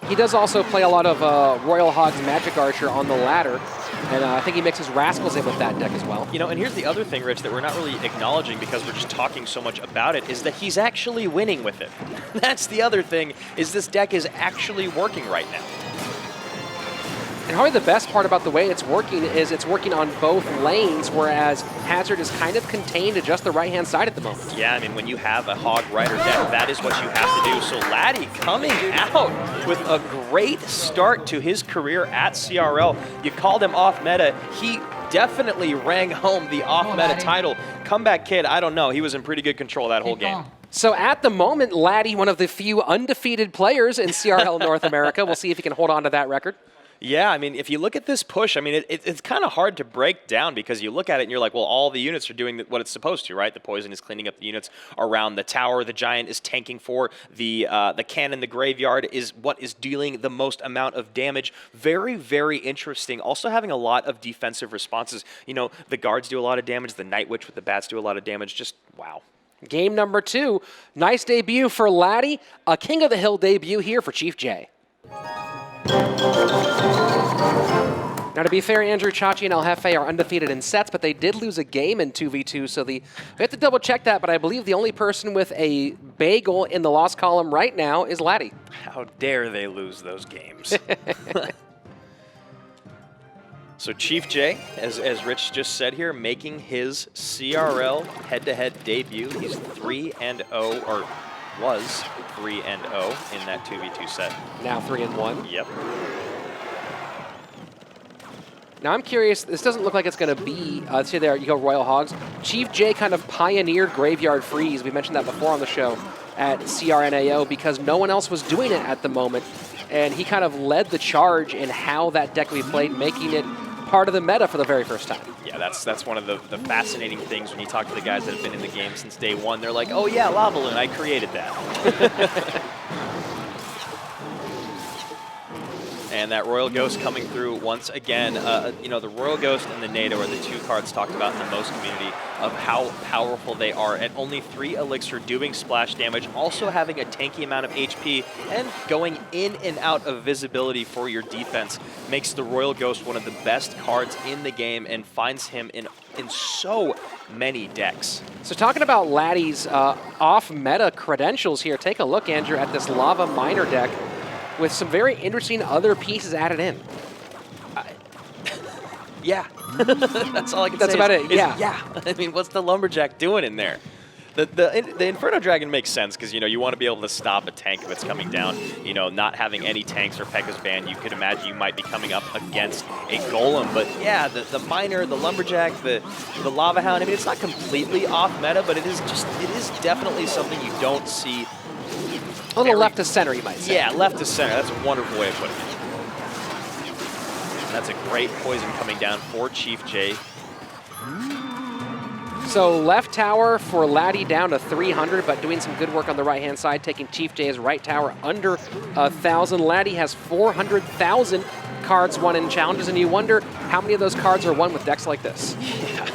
S2: He does also play a lot of Royal Hog's Magic Archer on the ladder, and I think he mixes Rascals in with that deck as well.
S3: You know, and here's the other thing, Rich, that we're not really acknowledging because we're just talking so much about it, is that he's actually winning with it. That's the other thing, is this deck is actually working right now.
S2: And probably the best part about the way it's working is it's working on both lanes, whereas Hazard is kind of contained to just the right-hand side at the moment.
S3: Yeah, I mean, when you have a Hog Rider deck, that is what you have to do. So Laddie coming out with a great start to his career at CRL. You called him off-meta. He definitely rang home the off-meta title. Comeback Kid, I don't know. He was in pretty good control that whole game.
S2: So at the moment, Laddie, one of the few undefeated players in CRL North America. We'll see if he can hold on to that record.
S3: Yeah, I mean, if you look at this push, I mean, it's kind of hard to break down because you look at it and you're like, well, all the units are doing what it's supposed to, right? The Poison is cleaning up the units around the tower. The Giant is tanking for the Cannon. The Graveyard is what is dealing the most amount of damage. Very, very interesting. Also having a lot of defensive responses. You know, the Guards do a lot of damage. The Night Witch with the Bats do a lot of damage. Just, wow.
S2: Game number 2. Nice debut for Laddie. A King of the Hill debut here for Chief J. Now, to be fair, Andrew, Chachi, and El Jefe are undefeated in sets, but they did lose a game in 2v2, so we have to double-check that, but I believe the only person with a bagel in the loss column right now is Laddie.
S3: How dare they lose those games? So Chief J, as Rich just said here, making his CRL head-to-head debut. He's 3-0, or was 3-0 in that 2v2 set.
S2: Now 3-1.
S3: Yep.
S2: Now I'm curious, this doesn't look like it's going to be, let's see there, you go Royal Hogs. Chief J kind of pioneered Graveyard Freeze. We mentioned that before on the show at CRNAO because no one else was doing it at the moment. And he kind of led the charge in how that deck we played, making it part of the meta for the very first time.
S3: Yeah, that's one of the fascinating things when you talk to the guys that have been in the game since day one. They're like, oh yeah, Lava Loon, I created that. And that Royal Ghost coming through once again. You know, the Royal Ghost and the NATO are the two cards talked about in the most community of how powerful they are. At only 3 elixir doing splash damage, also having a tanky amount of HP, and going in and out of visibility for your defense makes the Royal Ghost one of the best cards in the game and finds him in so many decks.
S2: So talking about Laddie's off-meta credentials here, take a look, Andrew, at this Lava Miner deck with some very interesting other pieces added in.
S3: Yeah, that's all I can say.
S2: That's about it, yeah.
S3: Yeah, I mean, what's the Lumberjack doing in there? The Inferno Dragon makes sense because, you know, you want to be able to stop a tank if it's coming down. You know, not having any tanks or P.E.K.K.A.'s banned, you could imagine you might be coming up against a Golem. But yeah, the Miner, the Lumberjack, the Lava Hound, I mean, it's not completely off meta, but it is definitely something you don't see.
S2: A little left to center, you might say.
S3: Yeah, left to center. That's a wonderful way of putting it. That's a great poison coming down for Chief J.
S2: So left tower for Laddie down to 300, but doing some good work on the right-hand side, taking Chief J's right tower under 1,000. Laddie has 400,000 cards won in challenges, and you wonder how many of those cards are won with decks like this.
S3: Yeah.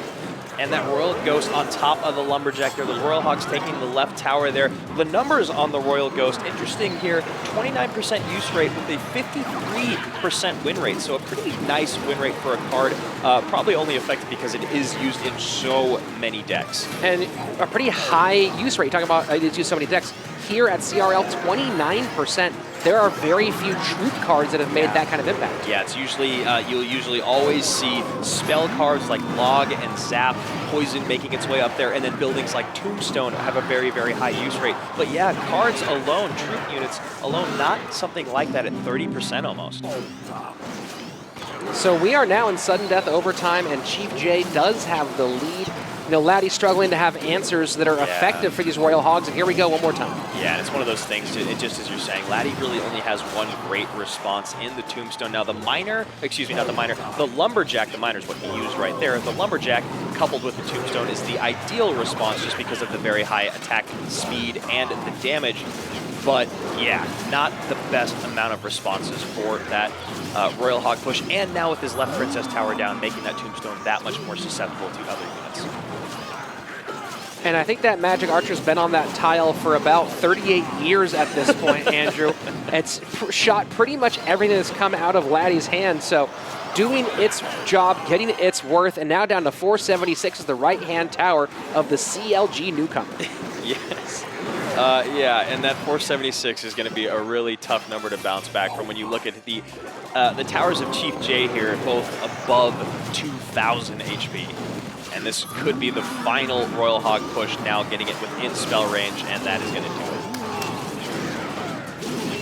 S3: And that Royal Ghost on top of the Lumberjack there. The Royal Hogs taking the left tower there. The numbers on the Royal Ghost, interesting here, 29% use rate with a 53% win rate. So a pretty nice win rate for a card. Probably only effective because it is used in so many decks.
S2: And a pretty high use rate. Talking about it's used so many decks. Here at CRL, 29%. There are very few troop cards that have made that kind of impact.
S3: Yeah, it's usually, you'll usually always see spell cards like Log and Zap, Poison making its way up there, and then buildings like Tombstone have a very, very high use rate. But yeah, cards alone, troop units alone, not something like that at 30% almost.
S2: So we are now in sudden death overtime, and Chief J does have the lead. You know, Laddie's struggling to have answers that are effective for these Royal Hogs, and here we go one more time.
S3: Yeah, and it's one of those things, just as you're saying, Laddie really only has one great response in the Tombstone. Now the Miner, excuse me, not the Miner, the Lumberjack, the Miner is what he used right there. The Lumberjack coupled with the Tombstone is the ideal response just because of the very high attack speed and the damage. But yeah, not the best amount of responses for that Royal Hog push. And now with his left Princess Tower down, making that Tombstone that much more susceptible to other units.
S2: And I think that Magic Archer's been on that tile for about 38 years at this point, Andrew. It's shot pretty much everything that's come out of Laddie's hand, so doing its job, getting its worth, and now down to 476 is the right-hand tower of the CLG newcomer.
S3: Yes. Yeah, and that 476 is going to be a really tough number to bounce back from when you look at the towers of Chief J here, both above 2,000 HP. And this could be the final Royal Hog push, now getting it within spell range, and that is going to do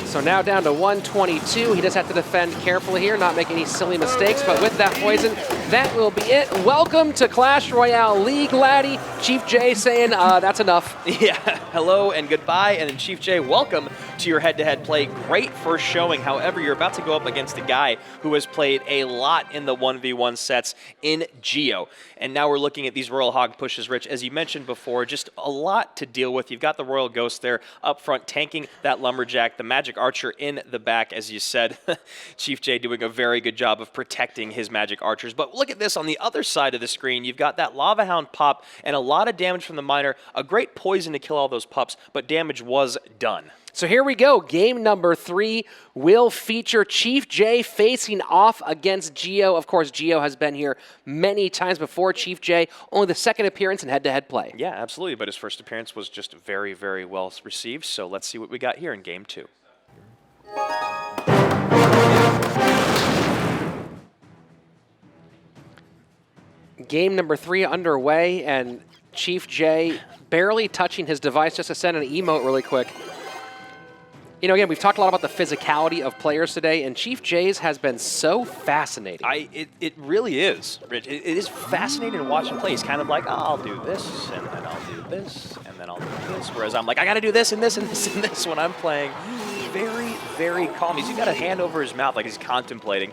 S3: it.
S2: So now down to 122. He just has to defend carefully here, not make any silly mistakes, but with that poison, that will be it. Welcome to Clash Royale League, Laddie. Chief J saying, that's enough.
S3: Yeah, hello and goodbye, and then Chief J, welcome to your head-to-head play. Great first showing. However, you're about to go up against a guy who has played a lot in the 1v1 sets in Geo. And now we're looking at these Royal Hog pushes, Rich. As you mentioned before, just a lot to deal with. You've got the Royal Ghost there up front, tanking that Lumberjack, the Magic Archer in the back, as you said. Chief J doing a very good job of protecting his Magic Archers. But look at this on the other side of the screen. You've got that Lava Hound pop and a lot of damage from the Miner. A great poison to kill all those pups, but damage was done.
S2: So here we go. Game number 3 will feature Chief J facing off against Geo. Of course, Geo has been here many times before. Chief J, only the second appearance in head-to-head play.
S3: Yeah, absolutely. But his first appearance was just very, very well received. So let's see what we got here in Game 2.
S2: Game number 3 underway, and Chief J barely touching his device. Just to send an emote really quick. You know, again, we've talked a lot about the physicality of players today, and Chief J's has been so fascinating.
S3: It really is, Rich. It is fascinating to watch him play. He's kind of like, oh, I'll do this, and then I'll do this, and then I'll do this. Whereas I'm like, I got to do this and this and this and this when I'm playing. Very, very calm. He's got a hand over his mouth like he's contemplating,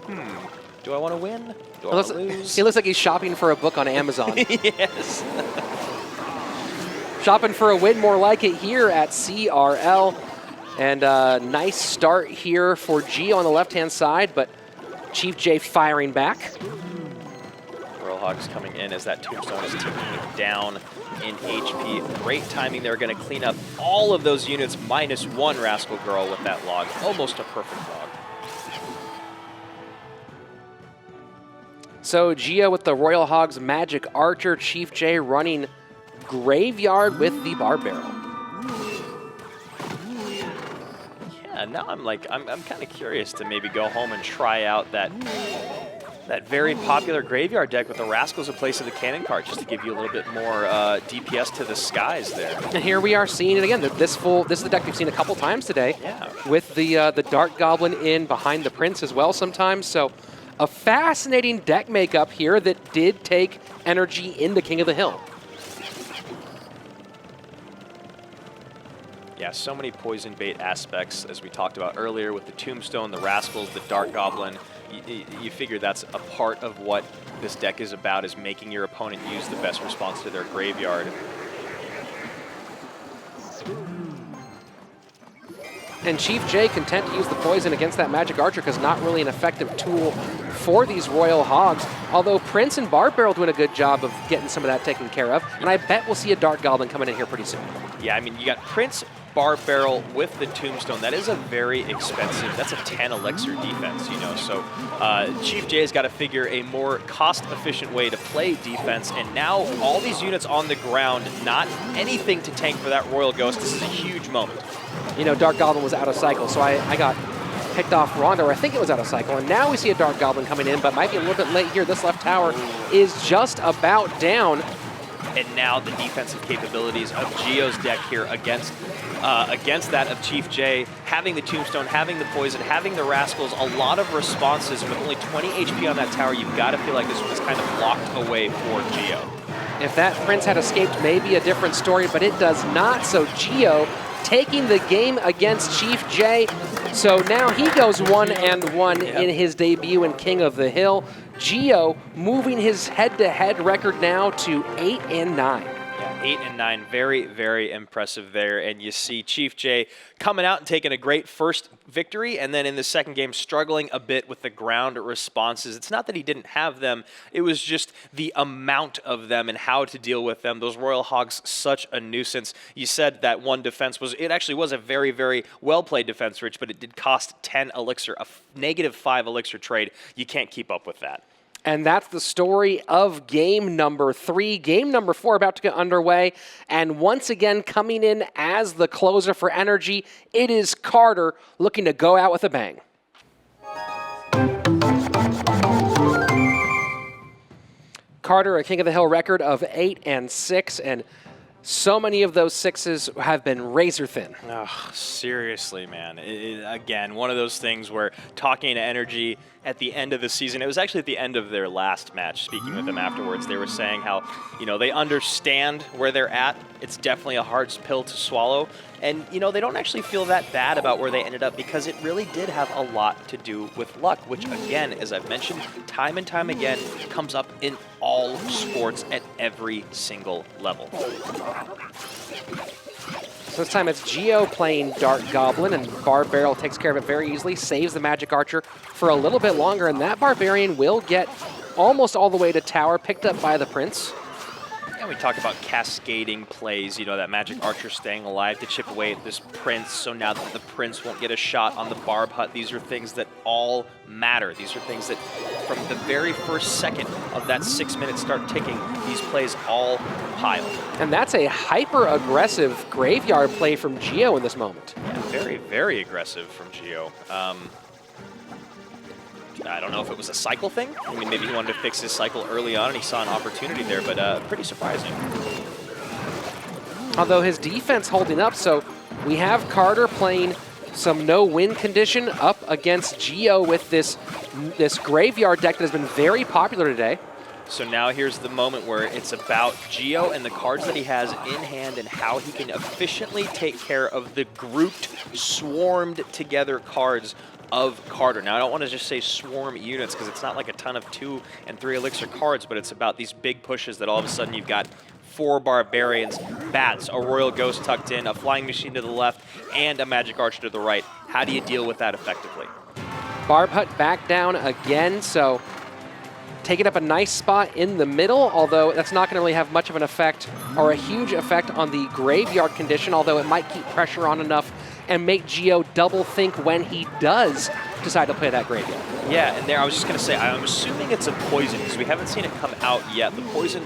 S3: do I want to win? Do I want to lose?
S2: He looks like he's shopping for a book on Amazon.
S3: Yes.
S2: Shopping for a win, more like it here at CRL. And a nice start here for Geo on the left-hand side, but Chief J firing back.
S3: Royal Hogs coming in as that Tombstone is ticking down in HP. Great timing. They're going to clean up all of those units, -1 Rascal Girl with that log. Almost a perfect log.
S2: So Geo with the Royal Hogs Magic Archer, Chief J running Graveyard with the Bar Barrel.
S3: Yeah, now I'm kind of curious to maybe go home and try out that That very popular graveyard deck with the Rascals in place of the cannon card, just to give you a little bit more DPS to the skies there.
S2: And here we are seeing it again. This is the deck we've seen a couple times today.
S3: Yeah.
S2: With the Dark Goblin in behind the Prince as well sometimes. So a fascinating deck makeup here that did take NRG into King of the Hill.
S3: Yeah, so many poison bait aspects, as we talked about earlier, with the Tombstone, the Rascals, the Dark Goblin. You figure that's a part of what this deck is about, is making your opponent use the best response to their graveyard.
S2: And Chief J content to use the poison against that Magic Archer because not really an effective tool for these Royal Hogs. Although Prince and Barb Barrel doing a good job of getting some of that taken care of. And I bet we'll see a Dark Goblin coming in here pretty soon.
S3: Yeah, I mean, you got Prince, Barb Barrel with the Tombstone. That is a very expensive, that's a 10 elixir defense, you know. So Chief J has got to figure a more cost-efficient way to play defense. And now all these units on the ground, not anything to tank for that Royal Ghost. This is a huge moment.
S2: You know, Dark Goblin was out of cycle, so I got picked off Rondo, or I think it was out of cycle. And now we see a Dark Goblin coming in, but might be a little bit late here. This left tower is just about down.
S3: And now the defensive capabilities of Gio's deck here against that of Chief J, having the Tombstone, having the Poison, having the Rascals, a lot of responses. With only 20 HP on that tower, you've got to feel like this was kind of locked away for Gio.
S2: If that Prince had escaped, maybe a different story, but it does not. So Gio taking the game against Chief J. So now he goes 1-1 in his debut in King of the Hill. Gio moving his head-to-head record now to 8-9.
S3: Yeah, 8-9, very, very impressive there. And you see Chief J coming out and taking a great first victory, and then in the second game struggling a bit with the ground responses. It's not that he didn't have them, it was just the amount of them and how to deal with them. Those Royal Hogs, such a nuisance. You said that one defense it actually was a very, very well-played defense, Rich, but it did cost 10 elixir, a -5 elixir trade. You can't keep up with that.
S2: And that's the story of game number 3. Game number 4 about to get underway. And once again, coming in as the closer for NRG, it is Carter looking to go out with a bang. Carter, a King of the Hill record of 8-6, and so many of those 6s have been razor thin.
S3: Oh, seriously, man. Again, one of those things where talking to NRG at the end of the season, it was actually at the end of their last match, speaking with them afterwards, they were saying how, you know, they understand where they're at. It's definitely a hard pill to swallow. And, you know, they don't actually feel that bad about where they ended up because it really did have a lot to do with luck, which, again, as I've mentioned time and time again, comes up in all sports at every single level.
S2: So this time it's Gio playing Dark Goblin, and Barb Barrel takes care of it very easily, saves the Magic Archer for a little bit longer, and that Barbarian will get almost all the way to tower, picked up by the Prince.
S3: And we talk about cascading plays, you know, that Magic Archer staying alive to chip away at this Prince, so now that the Prince won't get a shot on the Barb Hut. These are things that all matter. These are things that from the very first second of that 6-minute start ticking, these plays all pile.
S2: And that's a hyper-aggressive graveyard play from Gio in this moment.
S3: Yeah, very, very aggressive from Gio. I don't know if it was a cycle thing. I mean, maybe he wanted to fix his cycle early on and he saw an opportunity there, but pretty surprising.
S2: Although his defense holding up, so we have Carter playing some no-win condition up against Gio with this graveyard deck that has been very popular today.
S3: So now here's the moment where it's about Gio and the cards that he has in hand and how he can efficiently take care of the grouped, swarmed together cards of Carter. Now, I don't want to just say swarm units because it's not like a ton of 2 and 3 elixir cards, but it's about these big pushes that all of a sudden you've got 4 Barbarians, Bats, a Royal Ghost tucked in, a Flying Machine to the left, and a Magic Archer to the right. How do you deal with that effectively?
S2: Barb Hut back down again, so taking up a nice spot in the middle, although that's not going to really have much of an effect or a huge effect on the graveyard condition, although it might keep pressure on enough and make Gio double think when he does decide to play that graveyard.
S3: Yeah, and there I was just going to say, I'm assuming it's a poison because we haven't seen it come out yet. The poison,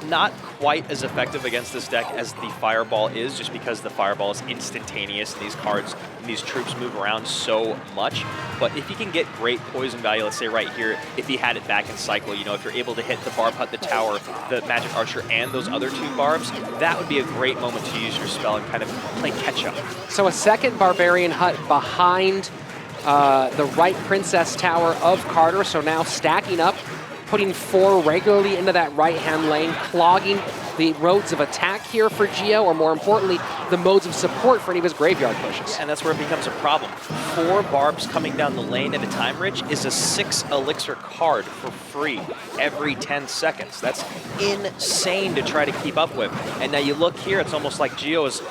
S3: not quite as effective against this deck as the fireball is, just because the fireball is instantaneous and these cards and these troops move around so much. But if he can get great poison value, let's say right here, if he had it back in cycle, you know, if you're able to hit the barb hut, the tower, the magic archer, and those other 2 barbs, that would be a great moment to use your spell and kind of play catch up.
S2: So a second barbarian hut behind the right princess tower of Carter, so now stacking up, putting 4 regularly into that right-hand lane, clogging the modes of attack here for Gio, or more importantly, the modes of support for any of his graveyard pushes.
S3: And that's where it becomes a problem. 4 barbs coming down the lane at a time, Rich, is a 6 elixir card for free every 10 seconds. That's insane to try to keep up with. And now you look here, it's almost like Gio is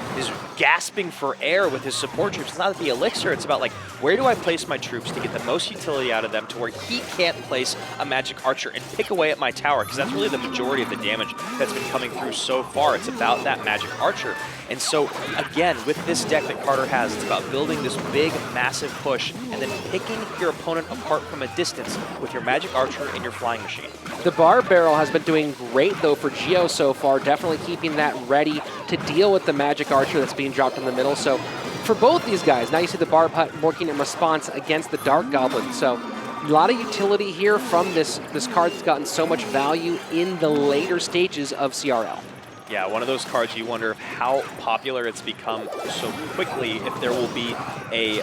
S3: gasping for air with his support troops. It's not the elixir, it's about like, where do I place my troops to get the most utility out of them to where he can't place a magic archer and pick away at my tower, because that's really the majority of the damage that's been coming through so far. It's about that magic archer. And so, again, with this deck that Carter has, it's about building this big, massive push and then picking your opponent apart from a distance with your magic archer and your flying machine.
S2: The barb barrel has been doing great, though, for Gio so far, definitely keeping that ready to deal with the magic archer that's being dropped in the middle. So for both these guys, now you see the barb hut working in response against the dark goblin. So a lot of utility here from this card that's gotten so much value in the later stages of CRL.
S3: Yeah, one of those cards you wonder how popular it's become so quickly, if there will be a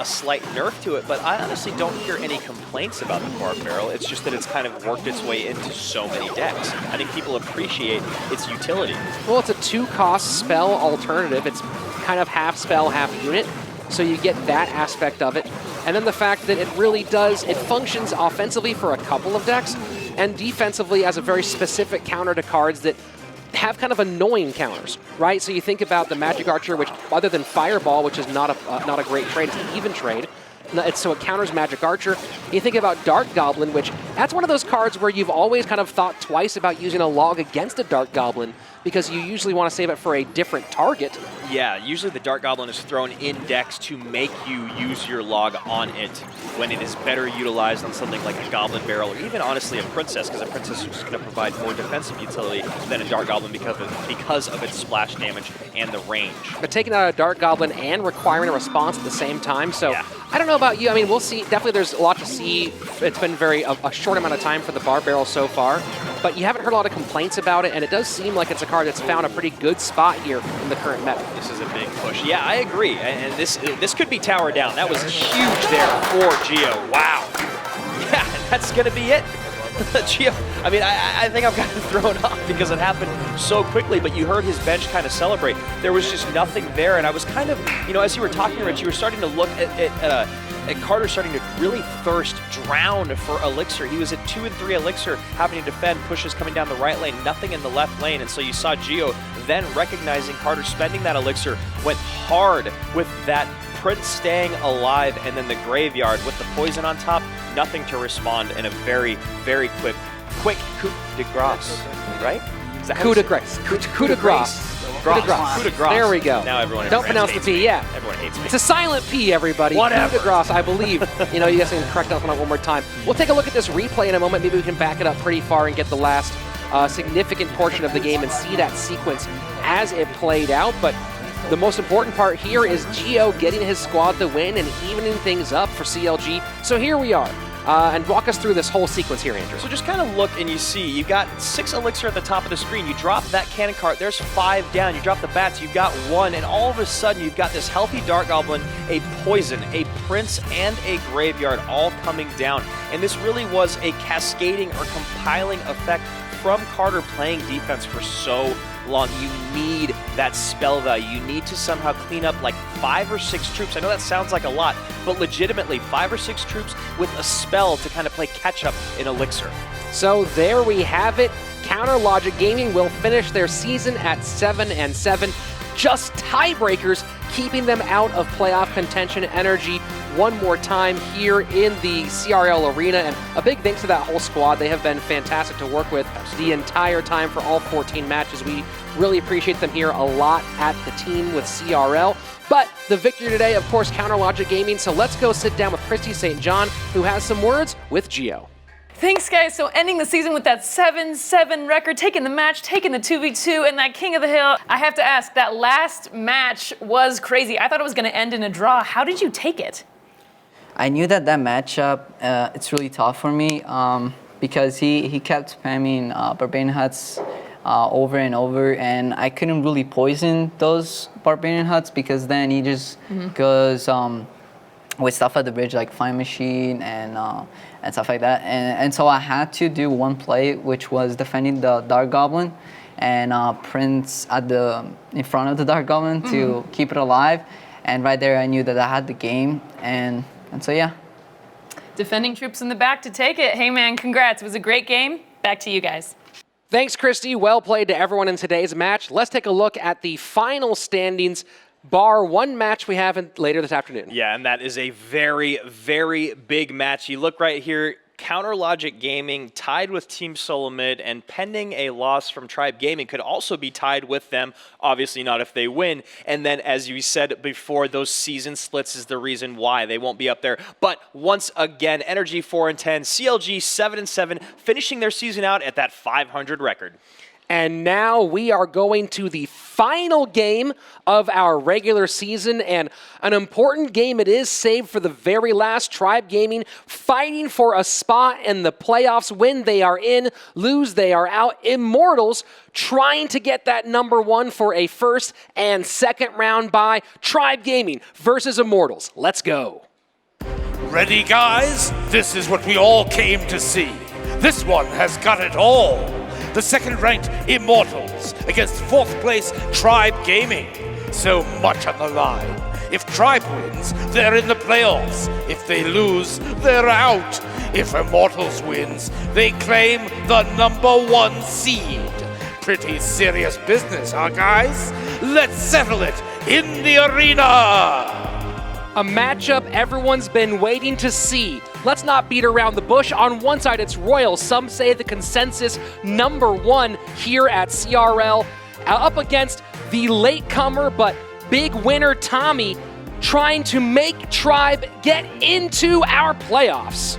S3: slight nerf to it, but I honestly don't hear any complaints about the barb barrel. It's just that it's kind of worked its way into so many decks. I think people appreciate its utility.
S2: Well, it's a 2-cost spell alternative. It's kind of half spell, half unit, so you get that aspect of it. And then the fact that it really does, it functions offensively for a couple of decks, and defensively as a very specific counter to cards that have kind of annoying counters, right? So you think about the Magic Archer, which other than Fireball, which is not a great trade, it's an even trade. So it counters Magic Archer. You think about Dark Goblin, which that's one of those cards where you've always kind of thought twice about using a log against a Dark Goblin, because you usually want to save it for a different target.
S3: Yeah, usually the Dark Goblin is thrown in decks to make you use your log on it when it is better utilized on something like a Goblin Barrel, or even honestly a Princess, because a Princess is just going to provide more defensive utility than a Dark Goblin because of its splash damage and the range.
S2: But taking out a Dark Goblin and requiring a response at the same time, so
S3: yeah.
S2: I don't know about you. I mean, we'll see. Definitely there's a lot to see. It's been a short amount of time for the Barb Barrel so far, but you haven't heard a lot of complaints about it, and it does seem like it's a card that's found a pretty good spot here in the current meta.
S3: This is a big push. Yeah, I agree. And this could be tower down. That was huge there for Gio. Wow. Yeah, that's going to be it. Gio, I mean, I think I've gotten thrown off because it happened so quickly, but you heard his bench kind of celebrate. There was just nothing there, and I was kind of, you know, as you were talking, Rich, you were starting to look at Carter starting to really thirst, drown for elixir. He was at 2 and 3 elixir, having to defend pushes coming down the right lane, nothing in the left lane, and so you saw Gio then recognizing Carter spending that elixir, went hard with that Prince staying alive, and then the graveyard with the poison on top, nothing to respond in a very, very quick coup de grace, right? Is that
S2: Coup de grace. Coup de grace. Coup de grace.
S3: Coup de grace.
S2: There we go.
S3: Now everyone in
S2: Don't
S3: France
S2: pronounce the
S3: hates
S2: P,
S3: me.
S2: yeah.
S3: Everyone hates me.
S2: It's a silent P, everybody.
S3: Whatever.
S2: Coup de grace, I believe. You know, you guys can correct us on it one more time. We'll take a look at this replay in a moment. Maybe we can back it up pretty far and get the last significant portion of the game and see that sequence as it played out. But the most important part here is Gio getting his squad the win and evening things up for CLG. So here we are. And walk us through this whole sequence here, Andrew.
S3: So just kind of look and you see, you've got 6 elixir at the top of the screen. You drop that cannon cart, there's 5 down. You drop the bats, you've got 1. And all of a sudden, you've got this healthy Dark Goblin, a Poison, a Prince, and a Graveyard all coming down. And this really was a cascading or compiling effect from Carter playing defense for so long. You need that spell value. You need to somehow clean up like 5 or 6 troops. I know that sounds like a lot, but legitimately 5 or 6 troops with a spell to kind of play catch up in Elixir.
S2: So there we have it. Counter Logic Gaming will finish their season at 7-7. Just tiebreakers keeping them out of playoff contention. NRG one more time here in the CRL arena, and a big thanks to that whole squad. They have been fantastic to work with the entire time for all 14 matches. We really appreciate them here a lot at the team with CRL. But the victory today, of course, Counter Logic Gaming. So let's go sit down with Christy St. John, who has some words with Gio.
S4: Thanks, guys. So ending the season with that 7-7 record, taking the match, taking the 2v2, and that King of the Hill. I have to ask, that last match was crazy. I thought it was going to end in a draw. How did you take it?
S5: I knew that matchup, it's really tough for me because he kept spamming Barbarian Huts over and over, and I couldn't really poison those Barbarian Huts because then he just goes with stuff at the bridge like Flying Machine and stuff like that. And so I had to do one play, which was defending the Dark Goblin and Prince in front of the Dark Goblin to keep it alive. And right there, I knew that I had the game, and so yeah.
S4: Defending troops in the back to take it. Hey man, congrats. It was a great game. Back to you guys.
S2: Thanks, Christy. Well played to everyone in today's match. Let's take a look at the final standings, bar one match we have later this afternoon.
S3: Yeah, and that is a very, very big match. You look right here, Counter Logic Gaming tied with Team Solo Mid, and pending a loss from Tribe Gaming could also be tied with them, obviously not if they win. And then, as you said before, those season splits is the reason why they won't be up there. But once again, NRG 4-10, CLG 7-7, finishing their season out at that 500 record.
S2: And now we are going to the final game of our regular season, and an important game it is, saved for the very last. Tribe Gaming fighting for a spot in the playoffs. Win, they are in. Lose, they are out. Immortals trying to get that #1 for a first and second round bye. Tribe Gaming versus Immortals. Let's go.
S1: Ready, guys? This is what we all came to see. This one has got it all. The second-ranked Immortals against fourth-place Tribe Gaming. So much on the line. If Tribe wins, they're in the playoffs. If they lose, they're out. If Immortals wins, they claim the #1 seed. Pretty serious business, huh, guys? Let's settle it in the arena!
S2: A matchup everyone's been waiting to see. Let's not beat around the bush. On one side, it's Royal. Some say the consensus #1 here at CRL. Up against the latecomer but big winner, Tommy, trying to make Tribe get into our playoffs.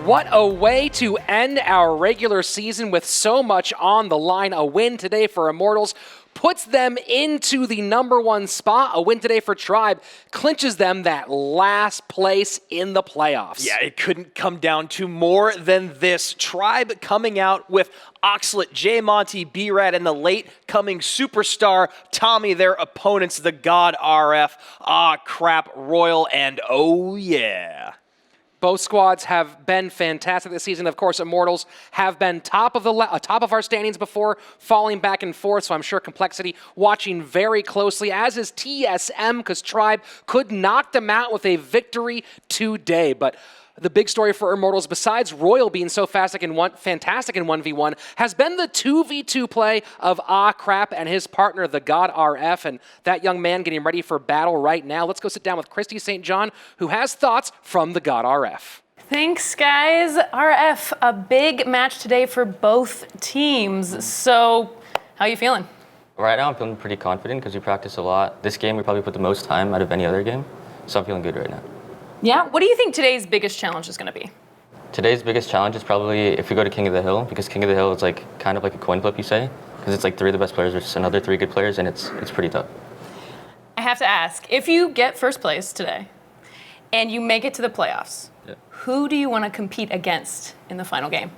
S2: What a way to end our regular season with so much on the line. A win today for Immortals puts them into the #1 spot. A win today for Tribe clinches them that last place in the playoffs.
S3: Yeah, it couldn't come down to more than this. Tribe coming out with Oxlet, J Monty, B-Rad, and the late coming superstar Tommy, their opponents, the God RF. Ah, crap, Royal, and oh yeah.
S2: Both squads have been fantastic this season. Of course, Immortals have been top of our standings before, falling back and forth, so I'm sure Complexity watching very closely, as is TSM, because Tribe could knock them out with a victory today. But the big story for Immortals, besides Royal being so fantastic in 1v1, has been the 2v2 play of Ah Crap and his partner, the God RF, and that young man getting ready for battle right now. Let's go sit down with Christy St. John, who has thoughts from the God RF.
S4: Thanks, guys. RF, a big match today for both teams. So, how are you feeling?
S7: Right now, I'm feeling pretty confident because we practice a lot. This game, we probably put the most time out of any other game, so I'm feeling good right now.
S4: Yeah? What do you think today's biggest challenge is going to be?
S7: Today's biggest challenge is probably if we go to King of the Hill, because King of the Hill is like kind of like a coin flip, you say, because it's like 3 of the best players versus another 3 good players, and it's pretty tough.
S4: I have to ask, if you get first place today and you make it to the playoffs, who do you want to compete against in the final game?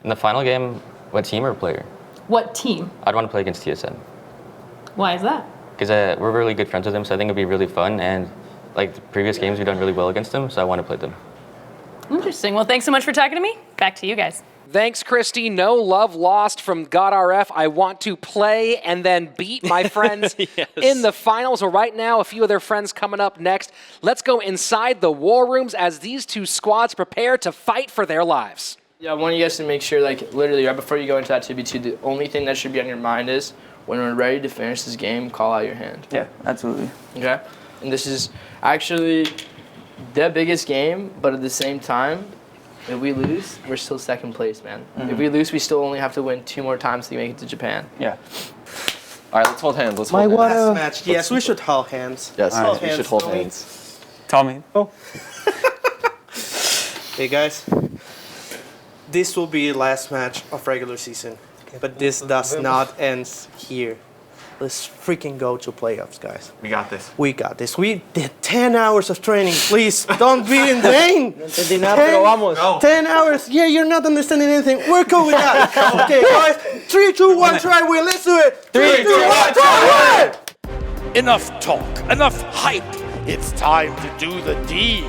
S7: In the final game, what team or player?
S4: What team?
S7: I'd want to play against TSM.
S4: Why is that?
S7: Because we're really good friends with them, so I think it'd be really fun, and like the previous games, we've done really well against them, so I want to play them.
S4: Interesting. Well, thanks so much for talking to me. Back to you guys.
S2: Thanks, Christy. No love lost from God RF. I want to play and then beat my friends in the finals. So right now, a few of their friends coming up next. Let's go inside the war rooms as these two squads prepare to fight for their lives.
S9: Yeah, I want you guys to make sure, like, literally right before you go into that 2v2, the only thing that should be on your mind is when we're ready to finish this game, call out your hand.
S10: Yeah, absolutely.
S9: Okay? And this is actually the biggest game, but at the same time, if we lose, we're still second place, man. If we lose, we still only have to win 2 more times to make it to Japan.
S10: Yeah.
S11: All right, let's hold hands. Let's hold hands.
S8: Last match. Yes, we should hold hands.
S11: Yes,
S8: Hold
S11: we
S8: hands,
S11: should hold
S8: Tommy.
S11: hands.
S10: Tommy.
S8: Oh. Hey guys, this will be the last match of regular season, but this does not end here. Let's freaking go to playoffs, guys.
S10: We got this.
S8: We got this. We did 10 hours of training. Please don't be in vain. 10 hours. Yeah, you're not understanding anything. We're cool with that. Okay, guys. 3, 2, 1, try win. Let's do it. 3, 2, 1, try win.
S1: Enough talk, enough hype. It's time to do the deed.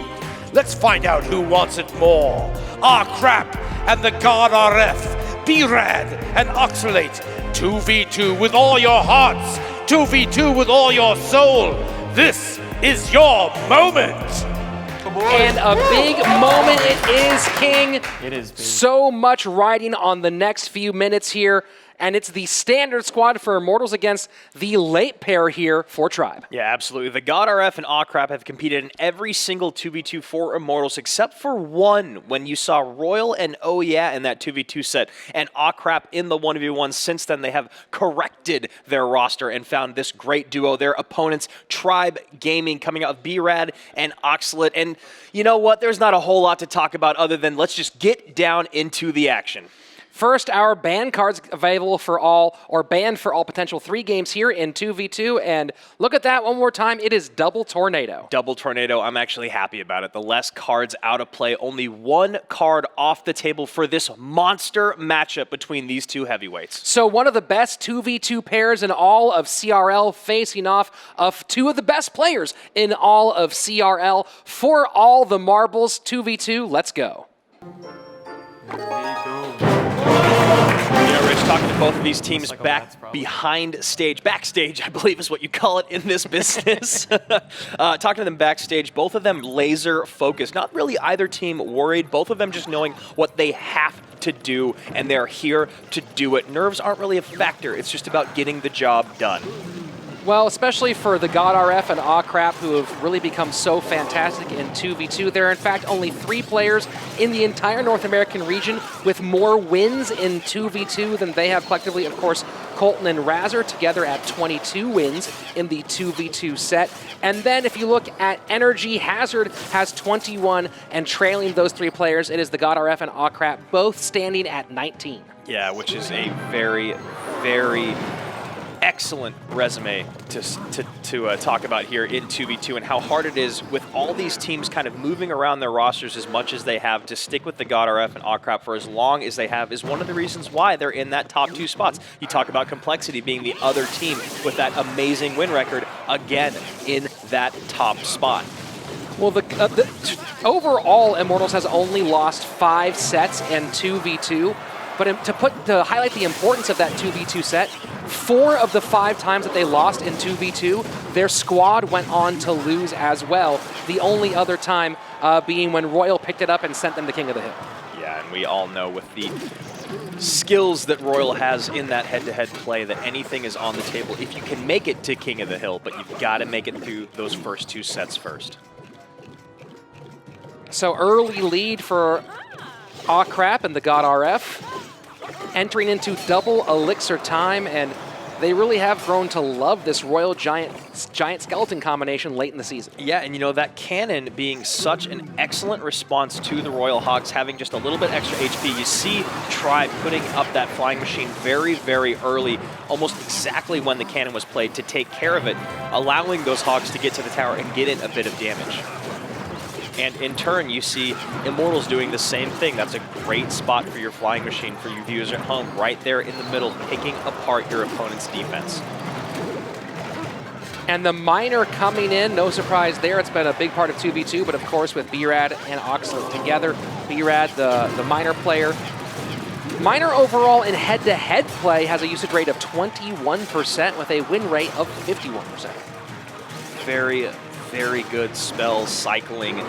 S1: Let's find out who wants it more. Crap and the God RF, B-Rad and Oxalate. 2v2 with all your hearts. 2v2 with all your soul. This is your moment.
S2: And a big moment it is, King.
S6: It is big.
S2: So much riding on the next few minutes here. And it's the standard squad for Immortals against the late pair here for Tribe.
S3: Yeah, absolutely. The God RF and Crap have competed in every single 2v2 for Immortals except for one when you saw Royal and Oh Yeah in that 2v2 set and Crap in the 1v1. Since then, they have corrected their roster and found this great duo. Their opponents, Tribe Gaming, coming out of B-Rad and Oxalate. And you know what? There's not a whole lot to talk about other than let's just get down into the action.
S2: First, our ban cards available for all, or banned for all potential 3 games here in 2v2. And look at that one more time. It is Double Tornado.
S3: Double Tornado. I'm actually happy about it. The less cards out of play. Only 1 card off the table for this monster matchup between these 2 heavyweights.
S2: So one of the best 2v2 pairs in all of CRL facing off of 2 of the best players in all of CRL. For all the marbles, 2v2, let's go.
S3: Rich, talking to both of these teams backstage, I believe is what you call it in this business. Talking to them backstage, both of them laser focused. Not really either team worried, both of them just knowing what they have to do, and they're here to do it. Nerves aren't really a factor, it's just about getting the job done.
S2: Well, especially for the God RF and Crap, who have really become so fantastic in 2v2. There are, in fact, only 3 players in the entire North American region with more wins in 2v2 than they have collectively. Of course, Colton and Razor together at 22 wins in the 2v2 set. And then if you look at NRG, Hazard has 21, and trailing those 3 players, it is the God RF and Crap, both standing at 19.
S3: Yeah, which is a very, very excellent resume to talk about here in 2v2 and how hard it is with all these teams kind of moving around their rosters as much as they have to stick with the God RF and Crap for as long as they have is one of the reasons why they're in that top 2 spots. You talk about Complexity being the other team with that amazing win record, again, in that top spot.
S2: Well, overall, Immortals has only lost 5 sets in 2v2. But to highlight the importance of that 2v2 set, 4 of the 5 times that they lost in 2v2, their squad went on to lose as well. The only other time being when Royal picked it up and sent them to King of the Hill.
S3: Yeah, and we all know with the skills that Royal has in that head-to-head play that anything is on the table if you can make it to King of the Hill, but you've got to make it through those first 2 sets first.
S2: So early lead for Crap and the God RF. Entering into double elixir time, and they really have grown to love this Royal Giant Skeleton combination late in the season.
S3: Yeah, and you know, that cannon being such an excellent response to the Royal Hogs having just a little bit extra HP. You see Tribe putting up that flying machine very, very early, almost exactly when the cannon was played to take care of it, allowing those Hogs to get to the tower and get in a bit of damage. And in turn, you see Immortals doing the same thing. That's a great spot for your flying machine, for your viewers at home, right there in the middle, picking apart your opponent's defense.
S2: And the Miner coming in, no surprise there. It's been a big part of 2v2, but of course with B-Rad and Oxalate together. B-Rad, the Miner player. Miner overall in head-to-head play has a usage rate of 21% with a win rate of 51%.
S3: Very, very good spell cycling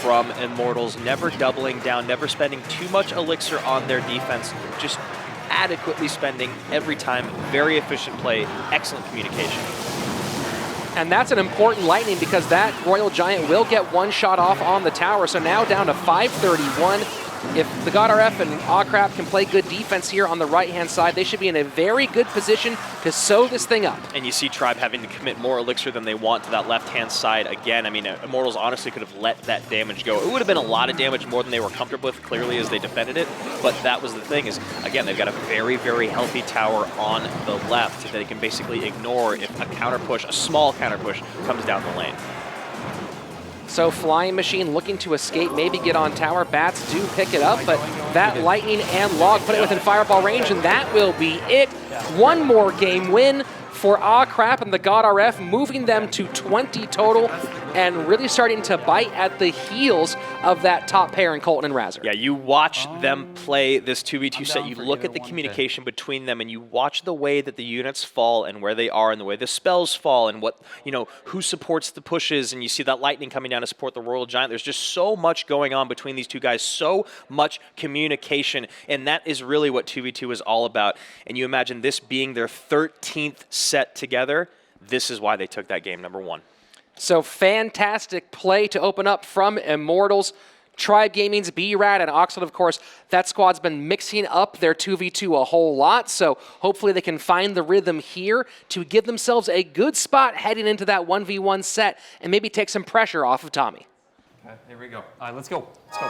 S3: from Immortals, never doubling down, never spending too much elixir on their defense, just adequately spending every time. Very efficient play, excellent communication.
S2: And that's an important Lightning because that Royal Giant will get one shot off on the tower. So now down to 531. If the GodRF and Awcrap can play good defense here on the right-hand side, they should be in a very good position to sew this thing up.
S3: And you see Tribe having to commit more elixir than they want to that left-hand side again. I mean, Immortals honestly could have let that damage go. It would have been a lot of damage, more than they were comfortable with, clearly, as they defended it. But that was the thing is, again, they've got a very, very healthy tower on the left that they can basically ignore if a counter push, a small counter push, comes down the lane.
S2: So Flying Machine looking to escape, maybe get on tower. Bats do pick it up, but that Lightning and Log put it within fireball range, and that will be it. One more game win for Awcrap and the GodRF, moving them to 20 total and really starting to bite at the heels of that top pair in Colton and Razor.
S3: Yeah, you watch them play this 2v2 set, you look at the communication between them, and you watch the way that the units fall and where they are and the way the spells fall and what, you know, who supports the pushes, and you see that Lightning coming down to support the Royal Giant. There's just so much going on between these two guys, so much communication, and that is really what 2v2 is all about. And you imagine this being their 13th set together, this is why they took that game number 1.
S2: So fantastic play to open up from Immortals. Tribe Gaming's B-Rad and Oxford, of course, that squad's been mixing up their 2v2 a whole lot, so hopefully they can find the rhythm here to give themselves a good spot heading into that 1v1 set and maybe take some pressure off of Tommy.
S11: Okay, here we go. All right, let's go. Let's go.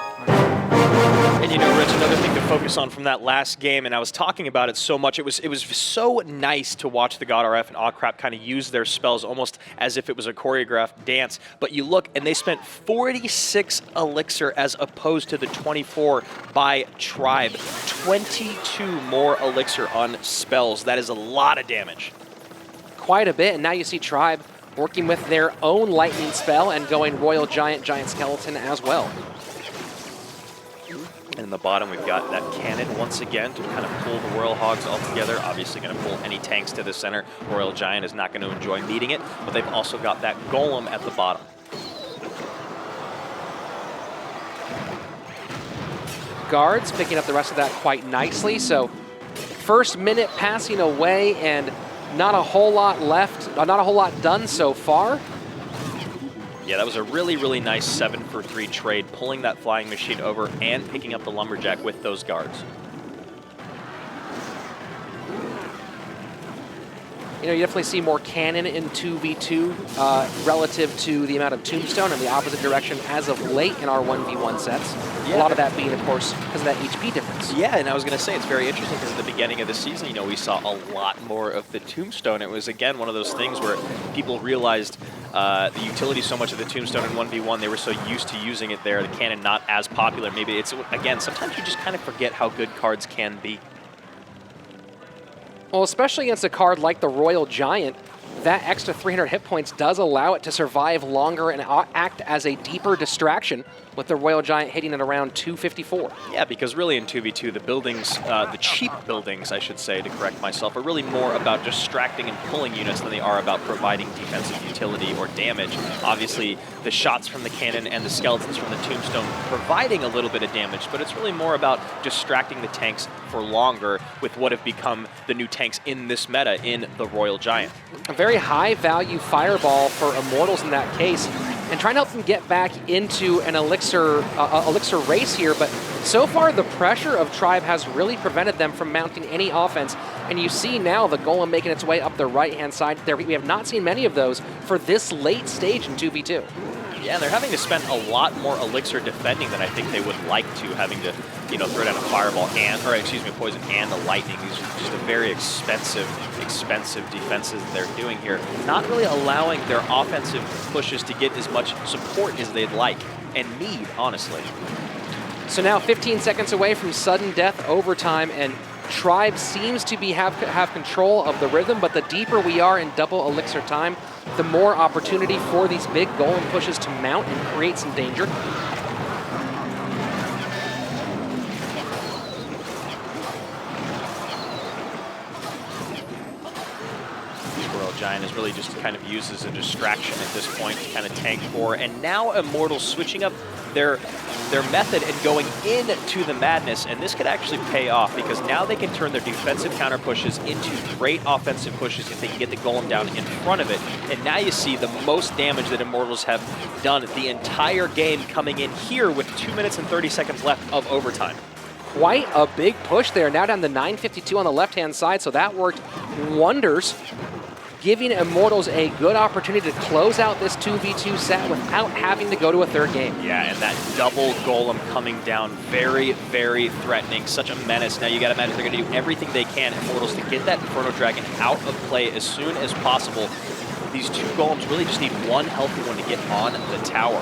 S3: And you know, Rich, another thing to focus on from that last game, and I was talking about it so much, it was so nice to watch the GodRF and Awcrap kind of use their spells almost as if it was a choreographed dance. But you look, and they spent 46 elixir as opposed to the 24 by Tribe. 22 more elixir on spells. That is a lot of damage.
S2: Quite a bit, and now you see Tribe working with their own Lightning spell and going Royal Giant, Giant Skeleton as well.
S3: And in the bottom, we've got that cannon once again to kind of pull the Royal Hogs all together. Obviously going to pull any tanks to the center. Royal Giant is not going to enjoy meeting it, but they've also got that Golem at the bottom.
S2: Guards picking up the rest of that quite nicely. So first minute passing away and not a whole lot left, not a whole lot done so far.
S3: Yeah, that was a really, really nice 7-for-3 trade, pulling that Flying Machine over and picking up the Lumberjack with those guards.
S2: You know, you definitely see more cannon in 2v2 relative to the amount of Tombstone in the opposite direction as of late in our 1v1 sets.
S3: Yeah.
S2: A lot of that being, of course, because of that HP difference.
S3: Yeah, and I was going to say, it's very interesting because at the beginning of the season, you know, we saw a lot more of the Tombstone. It was, again, one of those things where people realized the utility so much of the Tombstone in 1v1, they were so used to using it there, the cannon not as popular. Maybe it's, again, sometimes you just kind of forget how good cards can be.
S2: Well, especially against a card like the Royal Giant, that extra 300 hit points does allow it to survive longer and act as a deeper distraction, with the Royal Giant hitting at around 254.
S3: Yeah, because really in 2v2, the buildings, the cheap buildings, I should say, to correct myself, are really more about distracting and pulling units than they are about providing defensive utility or damage. Obviously, the shots from the cannon and the skeletons from the Tombstone providing a little bit of damage, but it's really more about distracting the tanks for longer with what have become the new tanks in this meta in the Royal Giant.
S2: A very high value fireball for Immortals in that case, and trying to help them get back into an elixir race here, but so far the pressure of Tribe has really prevented them from mounting any offense, and you see now the Golem making its way up the right-hand side there. We have not seen many of those for this late stage in 2v2.
S3: Yeah, they're having to spend a lot more elixir defending than I think they would like to, having to, you know, throw down a fireball and, or excuse me, poison and a lightning. These are just a very expensive defenses they're doing here. Not really allowing their offensive pushes to get as much support as they'd like and need, honestly.
S2: So now 15 seconds away from sudden death overtime, and Tribe seems to have control of the rhythm, but the deeper we are in double elixir time, the more opportunity for these big Golem pushes to mount and create some danger.
S3: Royal Giant is really just kind of used as a distraction at this point to kind of tank for, and now Immortals switching up their their method and going into the madness, and this could actually pay off because now they can turn their defensive counter pushes into great offensive pushes if they can get the golem down in front of it. And now you see the most damage that Immortals have done the entire game coming in here with 2 minutes and 30 seconds left of overtime.
S2: Quite a big push there. Now down to 9:52 on the left-hand side, so that worked wonders, giving Immortals a good opportunity to close out this 2v2 set without having to go to a third game.
S3: Yeah, and that double golem coming down, very, very threatening, such a menace. Now you gotta imagine they're gonna do everything they can, Immortals, to get that Inferno Dragon out of play as soon as possible. These two golems really just need one healthy one to get on the tower.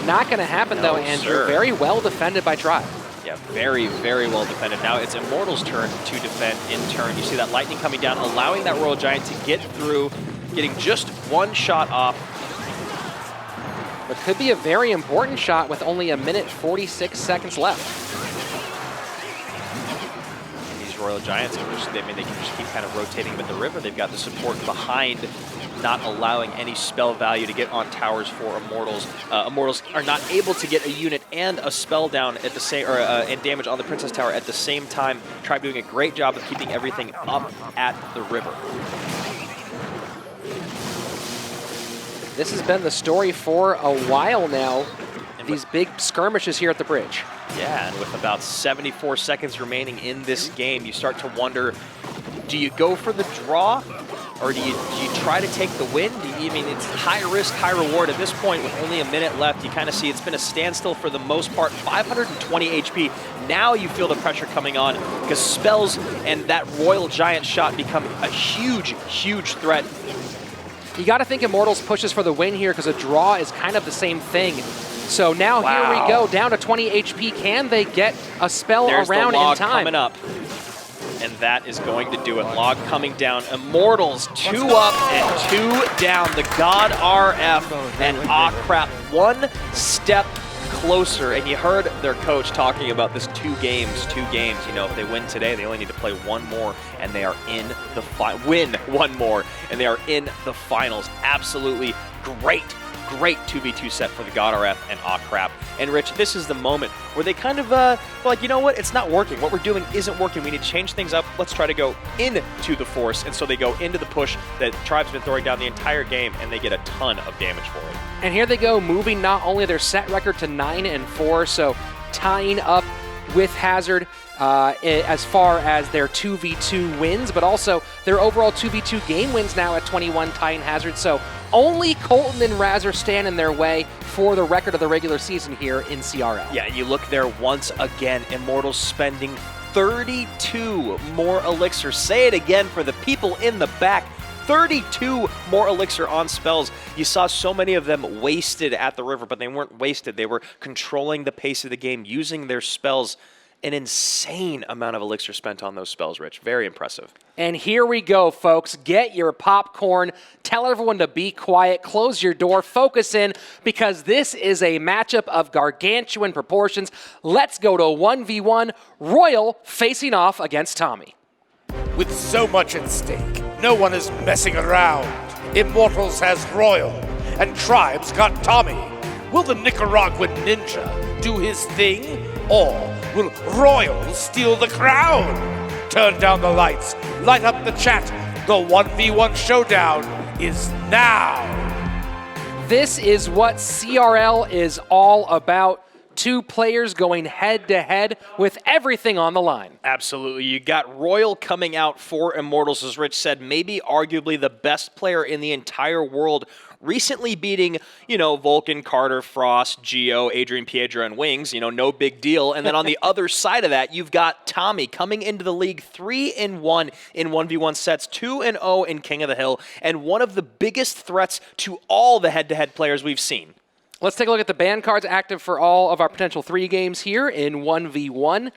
S2: Not gonna happen though, Andrew. Very well defended by Tribe.
S3: Yeah, very, very well defended. Now it's Immortals' turn to defend in turn. You see that lightning coming down, allowing that Royal Giant to get through, getting just one shot off.
S2: But could be a very important shot with only 1:46 seconds left.
S3: These Royal Giants, they can just keep kind of rotating with the river. They've got the support behind, not allowing any spell value to get on towers for Immortals. Immortals are not able to get a unit and a spell down at the same, and damage on the Princess Tower at the same time. Tribe doing a great job of keeping everything up at the river.
S2: This has been the story for a while now. These big skirmishes here at the bridge.
S3: Yeah, and with about 74 seconds remaining in this game, you start to wonder, do you go for the draw? Or do you try to take the win? I mean, it's high risk, high reward. At this point, with only a minute left, you kind of see it's been a standstill for the most part. 520 HP. Now you feel the pressure coming on because spells and that Royal Giant shot become a huge, huge threat.
S2: You got to think Immortals pushes for the win here because a draw is kind of the same thing. So now here we go, down to 20 HP. Can they get a spell around in time?
S3: Coming up. And that is going to do it. Log coming down. Immortals 2 up and 2 down. The God RF and crap, 1 step closer. And you heard their coach talking about this 2 games. You know, if they win today, they only need to play 1 more, and they are in the win 1 more, and they are in the finals. Absolutely great 2v2 set for the God RF and crap. And Rich, this is the moment where they kind of, like, you know what? It's not working. What we're doing isn't working. We need to change things up. Let's try to go into the force. And so they go into the push that Tribe's been throwing down the entire game, and they get a ton of damage for it.
S2: And here they go, moving not only their set record to 9-4, so tying up with Hazard as far as their 2v2 wins, but also their overall 2v2 game wins now at 21, tying Hazard. So only Colton and Razor stand in their way for the record of the regular season here in CRL.
S3: Yeah, and you look there once again, Immortals spending 32 more elixir. Say it again for the people in the back. 32 more elixir on spells. You saw so many of them wasted at the river, but they weren't wasted. They were controlling the pace of the game, using their spells. An insane amount of elixir spent on those spells, Rich. Very impressive.
S2: And here we go, folks. Get your popcorn. Tell everyone to be quiet. Close your door. Focus in, because this is a matchup of gargantuan proportions. Let's go to 1v1. Royal facing off against Tommy.
S1: With so much at stake, no one is messing around. Immortals has Royal, and Tribe's got Tommy. Will the Nicaraguan ninja do his thing, or will Royal steal the crown? Turn down the lights, light up the chat. The 1v1 showdown is now.
S2: This is what CRL is all about. 2 players going head-to-head with everything on the line.
S3: Absolutely. You got Royal coming out for Immortals, as Rich said, maybe arguably the best player in the entire world, recently beating, you know, Vulcan, Carter, Frost, Geo, Adrian, Piedra, and Wings, you know, no big deal. And then on the other side of that, you've got Tommy coming into the league 3-1 in 1v1 sets, 2-0 in King of the Hill, and one of the biggest threats to all the head-to-head players we've seen.
S2: Let's take a look at the ban cards active for all of our potential 3 games here in 1v1.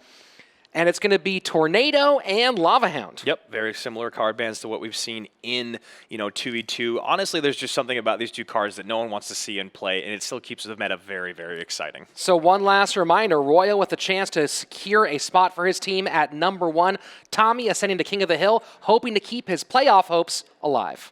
S2: And it's going to be Tornado and Lava Hound.
S3: Yep, very similar card bans to what we've seen in, you know, 2v2. Honestly, there's just something about these 2 cards that no one wants to see in play, and it still keeps the meta very, very exciting.
S2: So one last reminder, Royal with a chance to secure a spot for his team at number 1. Tommy ascending to King of the Hill, hoping to keep his playoff hopes alive.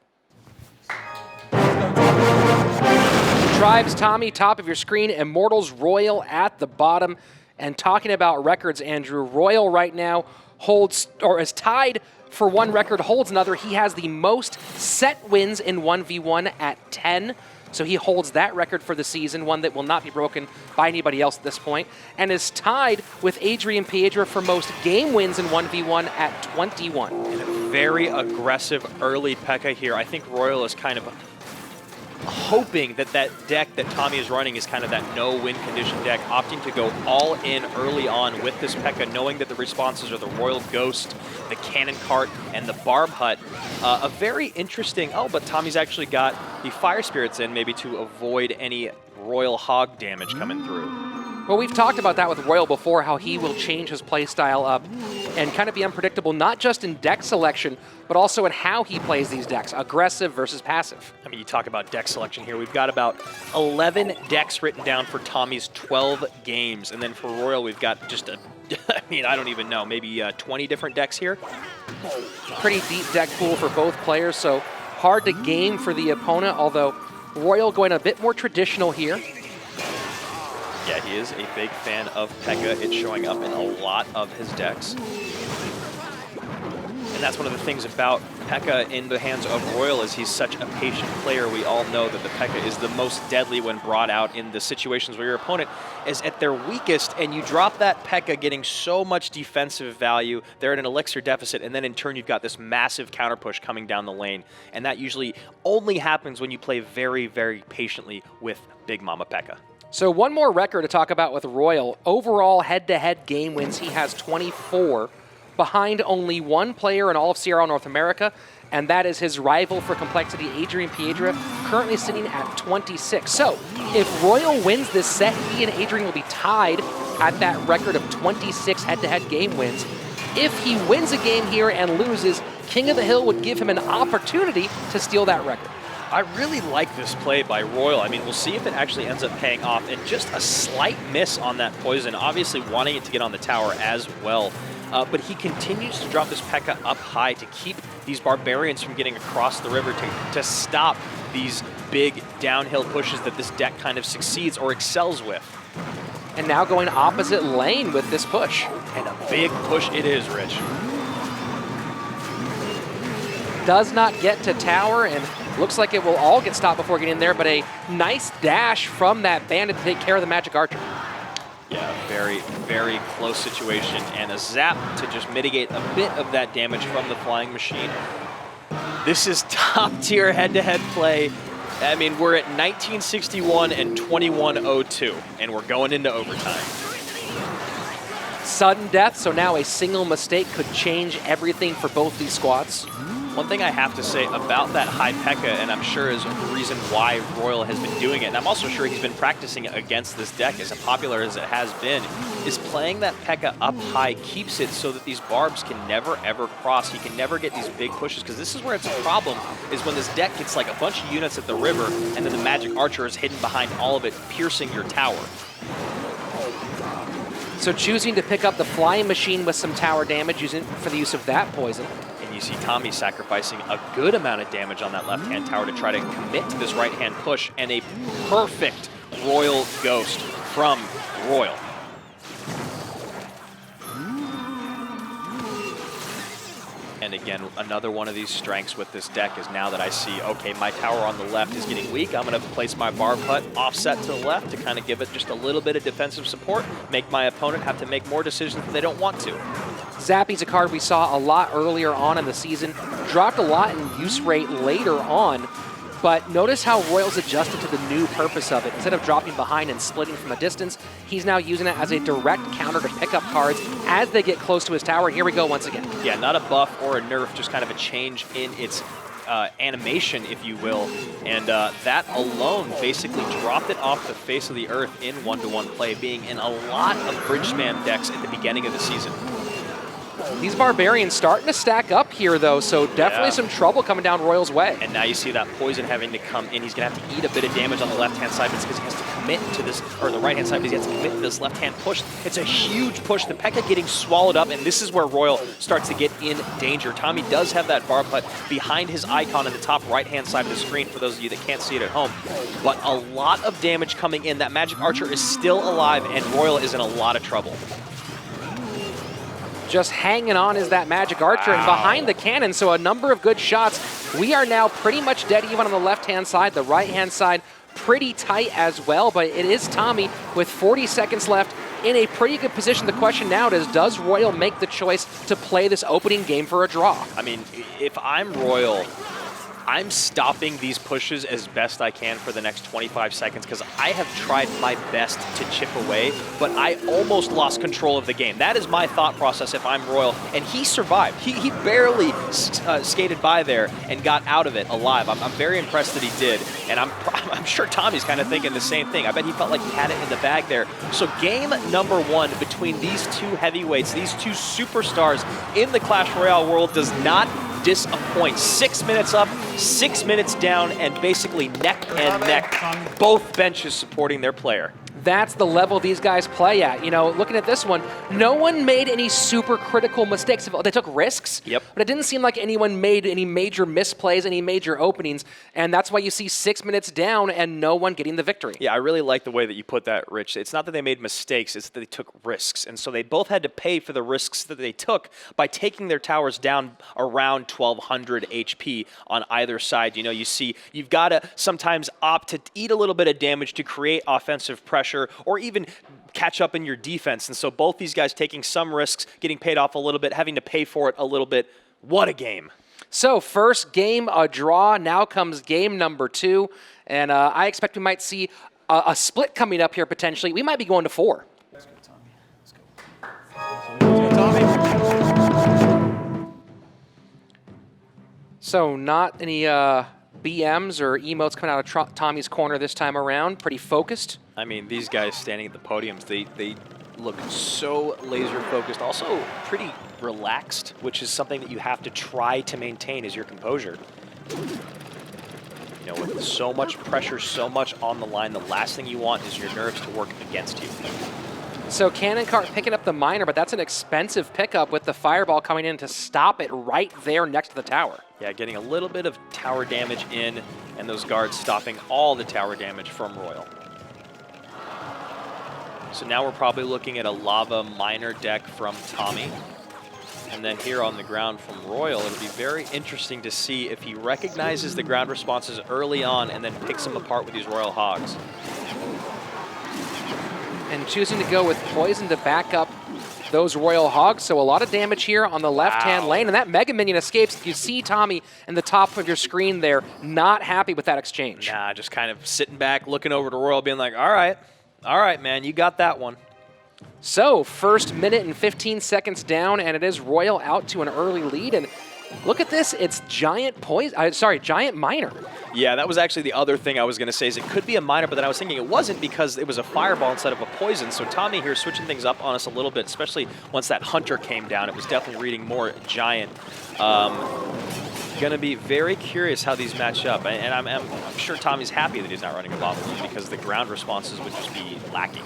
S2: Tribes, Tommy, top of your screen. Immortals, Royal at the bottom. And talking about records, Andrew, Royal right now holds, or is tied for one record, holds another. He has the most set wins in 1v1 at 10. So he holds that record for the season, one that will not be broken by anybody else at this point, and is tied with Adrian Piedra for most game wins in 1v1 at 21.
S3: And a very aggressive early P.E.K.K.A here. I think Royal is kind of hoping that that deck that Tommy is running is kind of that no-win condition deck, opting to go all in early on with this P.E.K.K.A, knowing that the responses are the Royal Ghost, the Cannon Cart, and the Barb Hut. A very interesting, but Tommy's actually got the Fire Spirits in, maybe to avoid any Royal Hog damage coming through.
S2: Well, we've talked about that with Royal before, how he will change his playstyle up and kind of be unpredictable, not just in deck selection, but also in how he plays these decks, aggressive versus passive.
S3: I mean, you talk about deck selection here. We've got about 11 decks written down for Tommy's 12 games. And then for Royal, we've got just I don't even know, maybe 20 different decks here.
S2: Pretty deep deck pool for both players, so hard to game for the opponent, although Royal going a bit more traditional here.
S3: Yeah, he is a big fan of P.E.K.K.A. It's showing up in a lot of his decks. And that's one of the things about P.E.K.K.A. in the hands of Royal is he's such a patient player. We all know that the P.E.K.K.A. is the most deadly when brought out in the situations where your opponent is at their weakest, and you drop that P.E.K.K.A. getting so much defensive value. They're at an elixir deficit, and then in turn you've got this massive counter push coming down the lane. And that usually only happens when you play very, very patiently with Big Mama P.E.K.K.A.
S2: So one more record to talk about with Royal. Overall head-to-head game wins, he has 24, behind only one player in all of CRL North America, and that is his rival for complexity, Adrian Piedra, currently sitting at 26. So if Royal wins this set, he and Adrian will be tied at that record of 26 head-to-head game wins. If he wins a game here and loses, King of the Hill would give him an opportunity to steal that record.
S3: I really like this play by Royal. I mean, we'll see if it actually ends up paying off. And just a slight miss on that poison, obviously wanting it to get on the tower as well. But he continues to drop this P.E.K.K.A. up high to keep these barbarians from getting across the river, to stop these big downhill pushes that this deck kind of succeeds or excels with.
S2: And now going opposite lane with this push.
S3: And a big push it is, Rich.
S2: Does not get to tower, and looks like it will all get stopped before getting there, but a nice dash from that bandit to take care of the Magic Archer.
S3: Yeah, very, very close situation, and a zap to just mitigate a bit of that damage from the flying machine. This is top-tier head-to-head play. I mean, we're at 1961 and 21:02, and we're going into overtime.
S2: Sudden death, so now a single mistake could change everything for both these squads.
S3: One thing I have to say about that high P.E.K.K.A, and I'm sure is the reason why Royal has been doing it, and I'm also sure he's been practicing against this deck, as popular as it has been, is playing that P.E.K.K.A up high keeps it so that these barbs can never, ever cross. He can never get these big pushes, because this is where it's a problem, is when this deck gets like a bunch of units at the river, and then the Magic Archer is hidden behind all of it, piercing your tower.
S2: So choosing to pick up the flying machine with some tower damage, using for the use of that poison.
S3: You see Tommy sacrificing a good amount of damage on that left-hand tower to try to commit to this right-hand push, and a perfect Royal Ghost from Royal. And again, another one of these strengths with this deck is now that I see, okay, my tower on the left is getting weak, I'm going to place my Barb Hut offset to the left to kind of give it just a little bit of defensive support, make my opponent have to make more decisions that they don't want to.
S2: Zappy's a card we saw a lot earlier on in the season, dropped a lot in use rate later on, but notice how Royal's adjusted to the new purpose of it. Instead of dropping behind and splitting from a distance, he's now using it as a direct counter to pick up cards as they get close to his tower. Here we go once again.
S3: Yeah, not a buff or a nerf, just kind of a change in its animation, if you will, and that alone basically dropped it off the face of the earth in one-to-one play, being in a lot of bridge spam decks at the beginning of the season.
S2: These Barbarians starting to stack up here, though, so definitely some trouble coming down Royal's way.
S3: And now you see that Poison having to come in. He's going to have to eat a bit of damage on the left-hand side, but it's because he has to commit to this, or the right-hand side, because he has to commit to this left-hand push. It's a huge push. The P.E.K.K.A getting swallowed up, and this is where Royal starts to get in danger. Tommy does have that bar cut behind his icon in the top right-hand side of the screen, for those of you that can't see it at home. But a lot of damage coming in. That Magic Archer is still alive, and Royal is in a lot of trouble.
S2: Just hanging on is that Magic Archer and behind the cannon, so a number of good shots. We are now pretty much dead even on the left-hand side. The right-hand side pretty tight as well, but it is Tommy with 40 seconds left in a pretty good position. The question now is, does Royal make the choice to play this opening game for a draw?
S3: I mean, if I'm Royal, I'm stopping these pushes as best I can for the next 25 seconds because I have tried my best to chip away, but I almost lost control of the game. That is my thought process if I'm Royal, and he survived. He barely skated by there and got out of it alive. I'm very impressed that he did, and I'm sure Tommy's kind of thinking the same thing. I bet he felt like he had it in the bag there. So game number one between these two heavyweights, these two superstars in the Clash Royale world does not disappoint. 6 minutes up, 6 minutes down, and basically neck and neck. Both benches supporting their player.
S2: That's the level these guys play at. You know, looking at this one, no one made any super critical mistakes. They took risks, but it didn't seem like anyone made any major misplays, any major openings, and that's why you see 6 minutes down and no one getting the victory.
S3: Yeah, I really like the way that you put that, Rich. It's not that they made mistakes, it's that they took risks, and so they both had to pay for the risks that they took by taking their towers down around 1200 HP on either side. You know, you've got to sometimes opt to eat a little bit of damage to create offensive pressure, or even catch up in your defense. And so both these guys taking some risks, getting paid off a little bit, having to pay for it a little bit. What a game.
S2: So first game, a draw. Now comes game number two. And I expect we might see a split coming up here potentially. We might be going to 4.
S11: Let's go, Tommy. Let's go.
S2: So not any BMs or emotes coming out of Tommy's corner this time around. Pretty focused.
S3: I mean, these guys standing at the podiums, they look so laser focused, also pretty relaxed, which is something that you have to try to maintain is your composure. You know, with so much pressure, so much on the line, the last thing you want is your nerves to work against you.
S2: So Cannon Cart picking up the miner, but that's an expensive pickup with the fireball coming in to stop it right there next to the tower.
S3: Yeah, getting a little bit of tower damage in, and those guards stopping all the tower damage from Royal. So now we're probably looking at a lava miner deck from Tommy. And then here on the ground from Royal, it'll be very interesting to see if he recognizes the ground responses early on and then picks them apart with these Royal Hogs.
S2: And choosing to go with Poison to back up those Royal Hogs. So a lot of damage here on the left-hand lane. And that Mega Minion escapes. You see Tommy in the top of your screen there, not happy with that exchange.
S3: Nah, just kind of sitting back, looking over to Royal, being like, all right, man, you got that one.
S2: So first minute and 15 seconds down, and it is Royal out to an early lead. And look at this, it's Giant Miner.
S3: Yeah, that was actually the other thing I was going to say is it could be a miner, but then I was thinking it wasn't because it was a fireball instead of a poison. So Tommy here switching things up on us a little bit, especially once that hunter came down. It was definitely reading more Giant. Going to be very curious how these match up. And I'm sure Tommy's happy that he's not running a lava lead because the ground responses would just be lacking.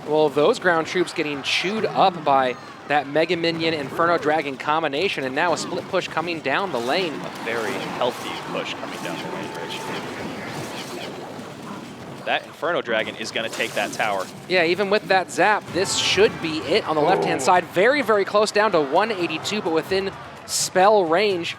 S2: Well, those ground troops getting chewed up by that Mega Minion Inferno Dragon combination, and now a split push coming down the lane.
S3: A very healthy push coming down the lane, Rich. That Inferno Dragon is going to take that tower.
S2: Yeah, even with that zap, this should be it on the left-hand side. Very, very close down to 182, but within spell range.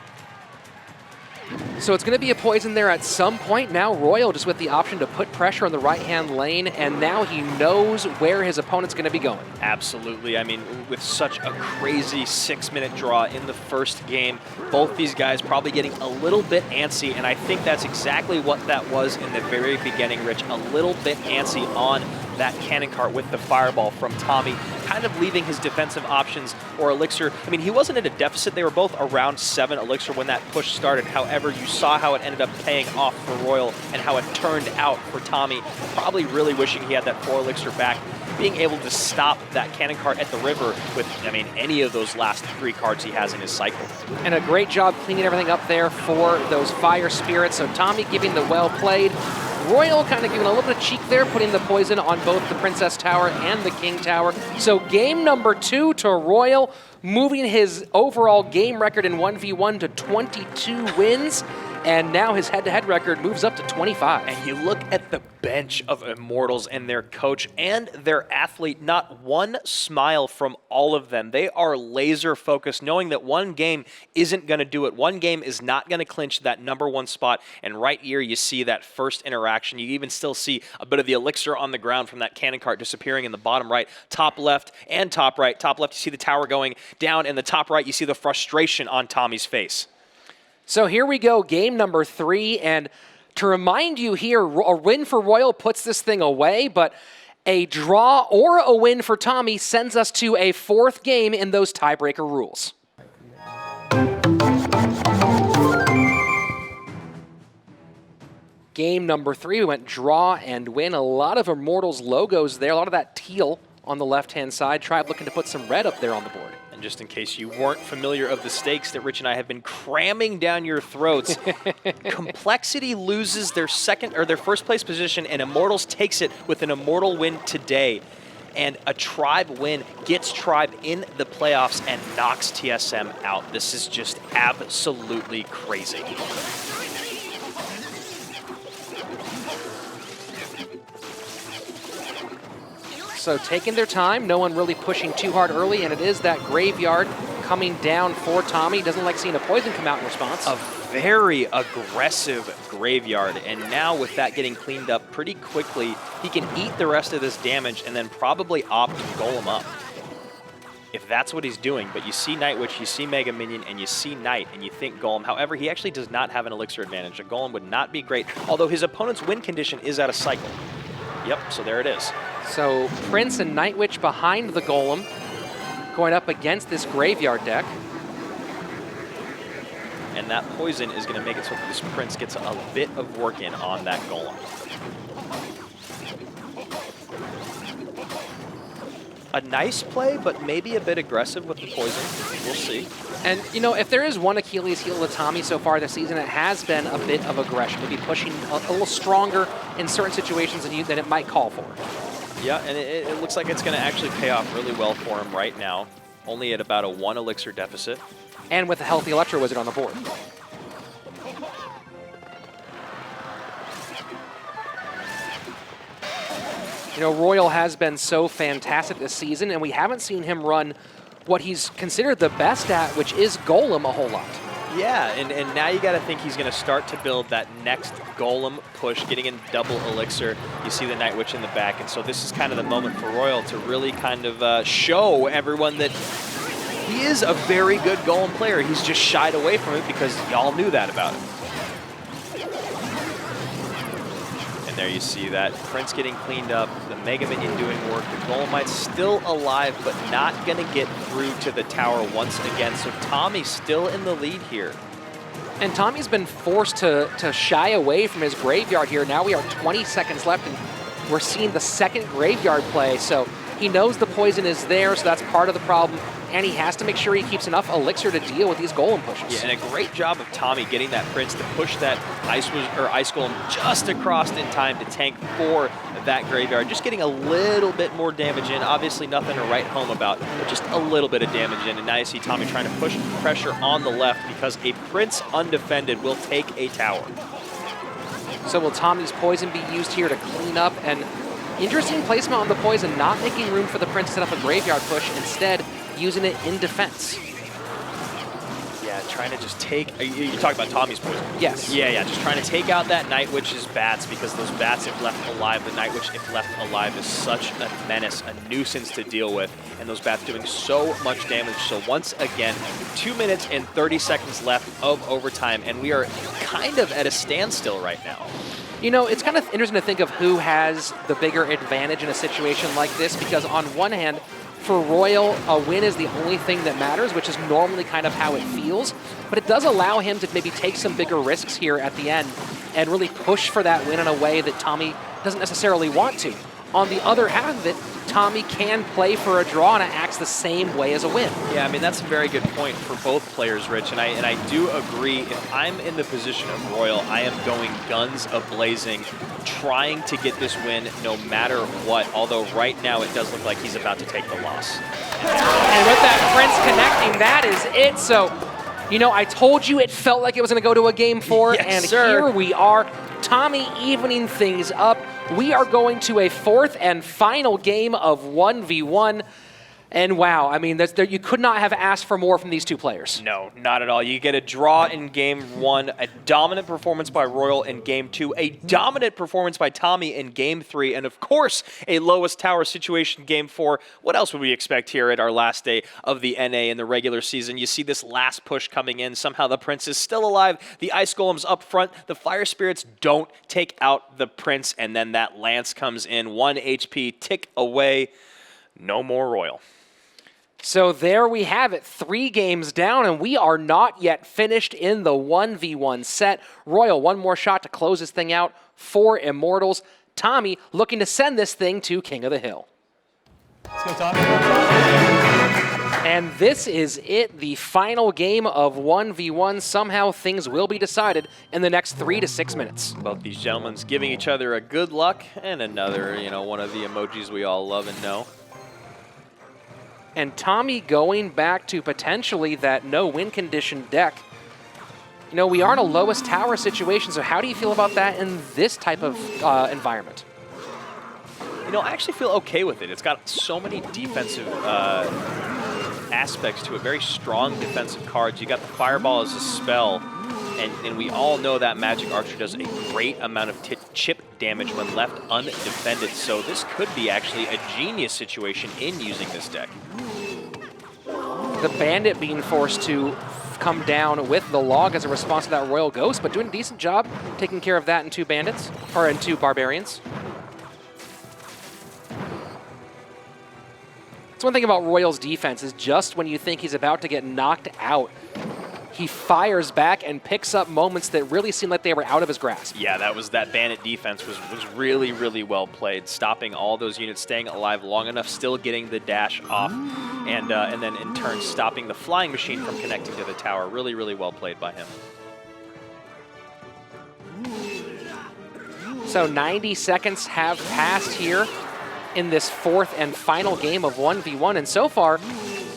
S2: So it's going to be a poison there at some point. Now Royal just with the option to put pressure on the right-hand lane, and now he knows where his opponent's going to be going.
S3: Absolutely. I mean, with such a crazy 6-minute draw in the first game, both these guys probably getting a little bit antsy, and I think that's exactly what that was in the very beginning, Rich. A little bit antsy on that cannon cart with the fireball from Tommy, kind of leaving his defensive options or Elixir. I mean, he wasn't at a deficit. They were both around 7 Elixir when that push started. However, you saw how it ended up paying off for Royal and how it turned out for Tommy. Probably really wishing he had that 4 Elixir back being able to stop that cannon cart at the river with, I mean, any of those last 3 cards he has in his cycle.
S2: And a great job cleaning everything up there for those fire spirits. So Tommy giving the well played. Royal kind of giving a little bit of cheek there, putting the poison on both the Princess Tower and the King Tower. So game number 2 to Royal, moving his overall game record in 1v1 to 22 wins. And now his head-to-head record moves up to 25.
S3: And you look at the bench of Immortals and their coach and their athlete, not one smile from all of them. They are laser focused, knowing that one game isn't going to do it. One game is not going to clinch that #1 spot. And right here, you see that first interaction. You even still see a bit of the elixir on the ground from that cannon cart disappearing in the bottom right, top left, and top right. Top left, you see the tower going down. In the top right, you see the frustration on Tommy's face.
S2: So here we go, game number 3, and to remind you here, a win for Royal puts this thing away, but a draw or a win for Tommy sends us to a 4th game in those tiebreaker rules. Game number 3, we went draw and win. A lot of Immortals logos there, a lot of that teal on the left-hand side. Tribe looking to put some red up there on the board.
S3: And just in case you weren't familiar of the stakes that Rich and I have been cramming down your throats, Complexity loses their first place position, and Immortals takes it with an Immortal win today. And a Tribe win gets Tribe in the playoffs and knocks TSM out. This is just absolutely crazy.
S2: So taking their time, no one really pushing too hard early, and it is that graveyard coming down for Tommy. Doesn't like seeing a poison come out in response.
S3: A very aggressive graveyard, and now with that getting cleaned up pretty quickly, he can eat the rest of this damage and then probably opt to Golem up. If that's what he's doing, but you see Night Witch, you see Mega Minion, and you see Knight, and you think Golem. However, he actually does not have an Elixir advantage. A Golem would not be great, although his opponent's win condition is out of cycle. Yep, so there it is.
S2: So Prince and Night Witch behind the Golem, going up against this graveyard deck.
S3: And that poison is going to make it so that this Prince gets a bit of work in on that Golem. A nice play, but maybe a bit aggressive with the poison. We'll see.
S2: And, you know, if there is one Achilles heel to Tommy so far this season, it has been a bit of aggression. Maybe pushing a little stronger in certain situations than it might call for.
S3: Yeah, and it looks like it's going to actually pay off really well for him right now. Only at about a 1 Elixir deficit.
S2: And with a healthy Electro Wizard on the board. You know, Royal has been so fantastic this season, and we haven't seen him run what he's considered the best at, which is Golem a whole lot.
S3: Yeah, and now you got to think he's going to start to build that next Golem push, getting in double Elixir. You see the Night Witch in the back, and so this is kind of the moment for Royal to really kind of show everyone that he is a very good Golem player. He's just shied away from it because y'all knew that about him. And there you see that Prince getting cleaned up, the Mega Minion doing work, the Golemite's still alive, but not going to get through to the tower once again. So Tommy's still in the lead here.
S2: And Tommy's been forced to shy away from his graveyard here. Now we are 20 seconds left, and we're seeing the second graveyard play. So he knows the poison is there, so that's part of the problem. And he has to make sure he keeps enough Elixir to deal with these Golem pushes.
S3: Yeah, and a great job of Tommy getting that Prince to push that Ice Golem just across in time to tank for that graveyard. Just getting a little bit more damage in. Obviously nothing to write home about, but just a little bit of damage in. And now you see Tommy trying to push pressure on the left because a Prince undefended will take a tower.
S2: So will Tommy's poison be used here to clean up? And interesting placement on the poison, not making room for the Prince to set up a graveyard push, instead using it in defense.
S3: Yeah, trying to just take... You're talking about Tommy's poison?
S2: Yes.
S3: Yeah, just trying to take out that Night Witch's bats because those bats, if left alive, the Night Witch, if left alive, is such a menace, a nuisance to deal with. And those bats doing so much damage. So once again, 2 minutes and 30 seconds left of overtime, and we are kind of at a standstill right now.
S2: You know, it's kind of interesting to think of who has the bigger advantage in a situation like this, because on one hand, for Royal, a win is the only thing that matters, which is normally kind of how it feels. But it does allow him to maybe take some bigger risks here at the end and really push for that win in a way that Tommy doesn't necessarily want to. On the other half of it, Tommy can play for a draw, and it acts the same way as a win.
S3: Yeah, I mean, that's a very good point for both players, Rich, and I do agree. If I'm in the position of Royal, I am going guns a-blazing, trying to get this win no matter what, although right now it does look like he's about to take the loss.
S2: And with that Prince connecting, that is it. So, you know, I told you it felt like it was going to go to a game 4,
S3: Yes,
S2: and
S3: sir.
S2: here we are. Tommy evening things up. We are going to a 4th and final game of 1v1. And wow, I mean, you could not have asked for more from these two players.
S3: No, not at all. You get a draw in game 1, a dominant performance by Royal in game 2, a dominant performance by Tommy in game 3, and of course, a lowest tower situation game 4. What else would we expect here at our last day of the NA in the regular season? You see this last push coming in. Somehow the Prince is still alive. The Ice Golem's up front. The Fire Spirits don't take out the Prince, and then that Lance comes in. 1 HP, tick away. No more Royal.
S2: So there we have it, 3 games down, and we are not yet finished in the 1v1 set. Royal, one more shot to close this thing out for Immortals. Tommy looking to send this thing to King of the Hill.
S11: Let's go, Tommy.
S2: And this is it, the final game of 1v1. Somehow things will be decided in the next 3 to 6 minutes.
S3: Both these gentlemen giving each other a good luck and another, one of the emojis we all love and know.
S2: And Tommy going back to potentially that no-win condition deck. You know, we are in a lowest tower situation, so how do you feel about that in this type of environment?
S3: I actually feel okay with it. It's got so many defensive aspects to it, very strong defensive cards. You got the Fireball as a spell, and we all know that Magic Archer does a great amount of chip damage when left undefended, so this could be actually a genius situation in using this deck.
S2: The Bandit being forced to come down with the log as a response to that Royal Ghost, but doing a decent job taking care of that in 2 Bandits, or in 2 Barbarians. That's one thing about Royal's defense, is just when you think he's about to get knocked out, he fires back and picks up moments that really seem like they were out of his grasp.
S3: Yeah, that Bandit defense was really, really well played, stopping all those units, staying alive long enough, still getting the dash off, and then in turn stopping the Flying Machine from connecting to the tower. Really, really well played by him.
S2: So 90 seconds have passed here in this 4th and final game of 1v1, and so far,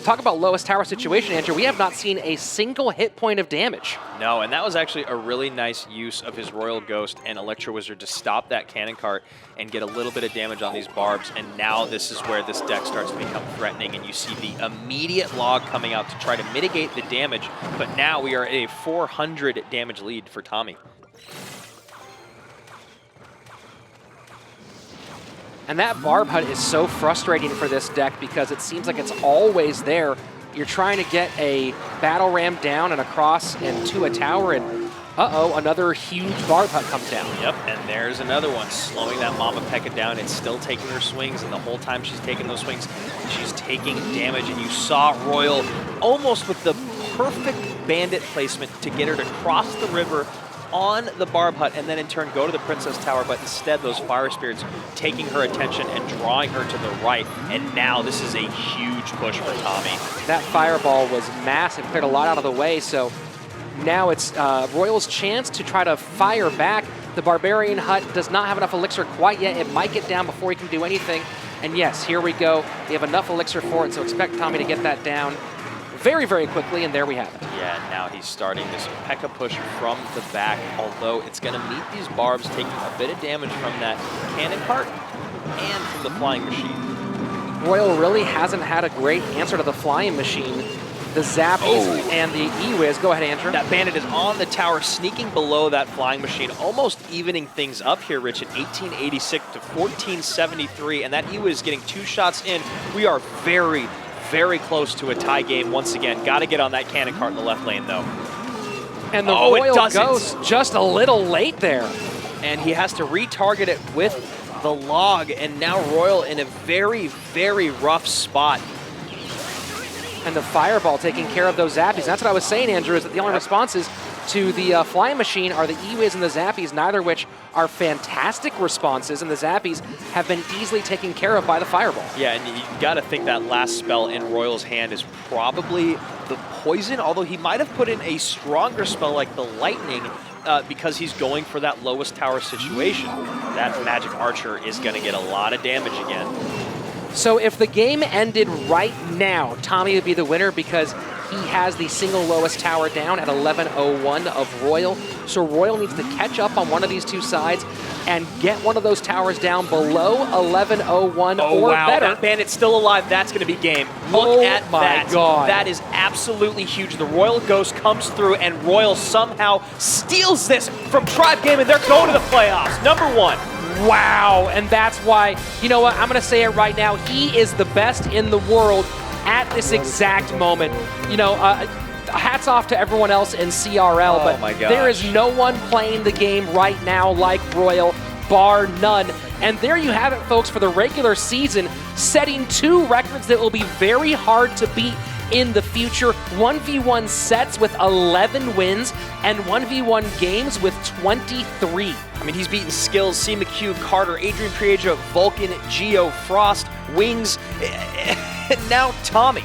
S2: talk about lowest tower situation, Andrew, we have not seen a single hit point of damage.
S3: No, and that was actually a really nice use of his Royal Ghost and Electro Wizard to stop that cannon cart and get a little bit of damage on these barbs, and now this is where this deck starts to become threatening, and you see the immediate log coming out to try to mitigate the damage, but now we are at a 400 damage lead for Tommy.
S2: And that Barb Hut is so frustrating for this deck because it seems like it's always there. You're trying to get a Battle Ram down and across and to a tower, and uh-oh, another huge Barb Hut comes down.
S3: Yep, and there's another one, slowing that Mama P.E.K.K.A down. It's still taking her swings, and the whole time she's taking those swings, she's taking damage, and you saw Royal almost with the perfect Bandit placement to get her to cross the river on the Barb Hut and then in turn go to the Princess Tower, but instead those Fire Spirits taking her attention and drawing her to the right, and now this is a huge push for Tommy.
S2: That Fireball was massive, cleared a lot out of the way, so now it's Royal's chance to try to fire back. The Barbarian Hut does not have enough elixir quite yet. It might get down before he can do anything, and yes, here we go. We have enough elixir for it, so expect Tommy to get that down very, very quickly, and there we have it.
S3: Yeah, now he's starting this P.E.K.K.A push from the back, although it's going to meet these barbs, taking a bit of damage from that cannon cart and from the Flying Machine.
S2: Royal really hasn't had a great answer to the Flying Machine. The Zappies and the E-Wiz. Go ahead, Andrew.
S3: That Bandit is on the tower, sneaking below that Flying Machine, almost evening things up here, Rich, at 1886 to 1473, and that E-Wiz getting 2 shots in. We are very, very close to a tie game once again. Got to get on that cannon cart in the left lane, though.
S2: And the Royal Ghost just a little late there.
S3: And he has to retarget it with the log, and now Royal in a very, very rough spot.
S2: And the Fireball taking care of those Zappies. That's what I was saying, Andrew, is that the only response is to the Flying Machine are the E-Wiz and the Zappies, neither of which are fantastic responses, and the Zappies have been easily taken care of by the Fireball.
S3: Yeah, and you got to think that last spell in Royal's hand is probably the Poison, although he might have put in a stronger spell like the Lightning because he's going for that lowest tower situation. That Magic Archer is going to get a lot of damage again.
S2: So if the game ended right now, Tommy would be the winner because he has the single lowest tower down at 1101 of Royal. So Royal needs to catch up on one of these two sides and get one of those towers down below 1101 or better.
S3: That Bandit's still alive. That's going to be game. Look at that.
S2: God.
S3: That is absolutely huge. The Royal Ghost comes through, and Royal somehow steals this from Tribe Game, and they're going to the playoffs. #1.
S2: Wow, and that's why, you know what, I'm going to say it right now, he is the best in the world at this exact moment. You know, hats off to everyone else in CRL, but there is no one playing the game right now like Royal, bar none. And there you have it, folks, for the regular season, setting 2 records that will be very hard to beat in the future. 1v1 sets with 11 wins and 1v1 games with 23.
S3: I mean, he's beaten Skills, C. McHugh, Carter, Adrian Prieja, Vulcan, Geo, Frost, Wings, and now Tommy.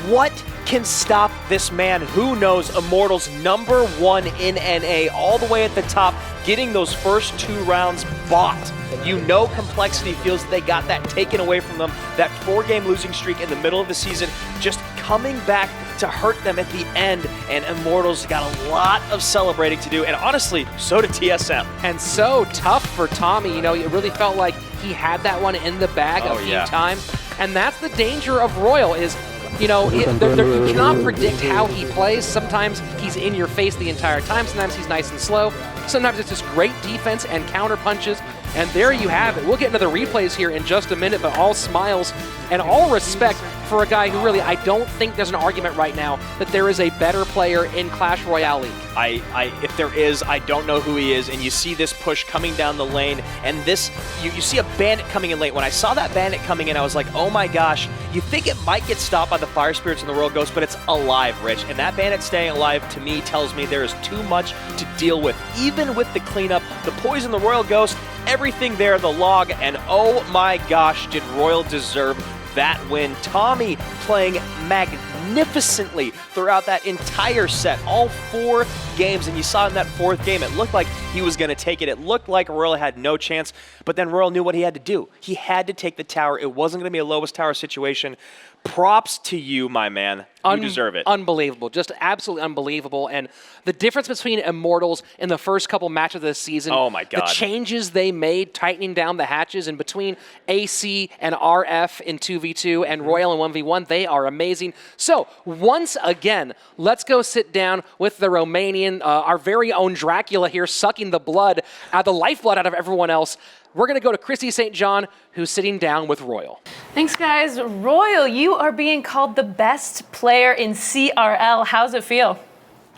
S3: What can stop this man? Who knows? Immortals #1 in NA, all the way at the top, getting those first 2 rounds bought. You know Complexity feels they got that taken away from them, that 4-game losing streak in the middle of the season, just coming back to hurt them at the end, and Immortals got a lot of celebrating to do, and honestly, so did TSM.
S2: And so tough for Tommy, you know, it really felt like he had that one in the bag a few times, and that's the danger of Royal is, you know, you cannot predict how he plays. Sometimes he's in your face the entire time, sometimes he's nice and slow, sometimes it's just great defense and counter punches. And there you have it. We'll get into the replays here in just a minute, but all smiles and all respect for a guy who really, I don't think there's an argument right now that there is a better player in Clash Royale League.
S3: If there is, I don't know who he is, and you see this push coming down the lane, and this, you see a Bandit coming in late. When I saw that Bandit coming in, I was like, oh my gosh, you think it might get stopped by the Fire Spirits and the Royal Ghost, but it's alive, Rich, and that Bandit staying alive, to me, tells me there is too much to deal with. Even with the cleanup, the Poison, the Royal Ghost, everything there, the log, and oh my gosh, did Royal deserve that win. Tommy playing magnificently throughout that entire set, all 4 games, and you saw in that 4th game, it looked like he was going to take it. It looked like Royal had no chance, but then Royal knew what he had to do. He had to take the tower. It wasn't going to be a lowest tower situation. Props to you, my man. You deserve it.
S2: Unbelievable. Just absolutely unbelievable. And the difference between Immortals in the first couple matches of this season,
S3: oh my God,
S2: the changes they made, tightening down the hatches, and between AC and RF in 2v2 and Royal in 1v1, they are amazing. So, once again, let's go sit down with the Romanian, our very own Dracula here, sucking the blood, the lifeblood out of everyone else. We're going to go to Christy St. John, who's sitting down with Royal.
S4: Thanks, guys. Royal, you are being called the best player in CRL. How's it feel?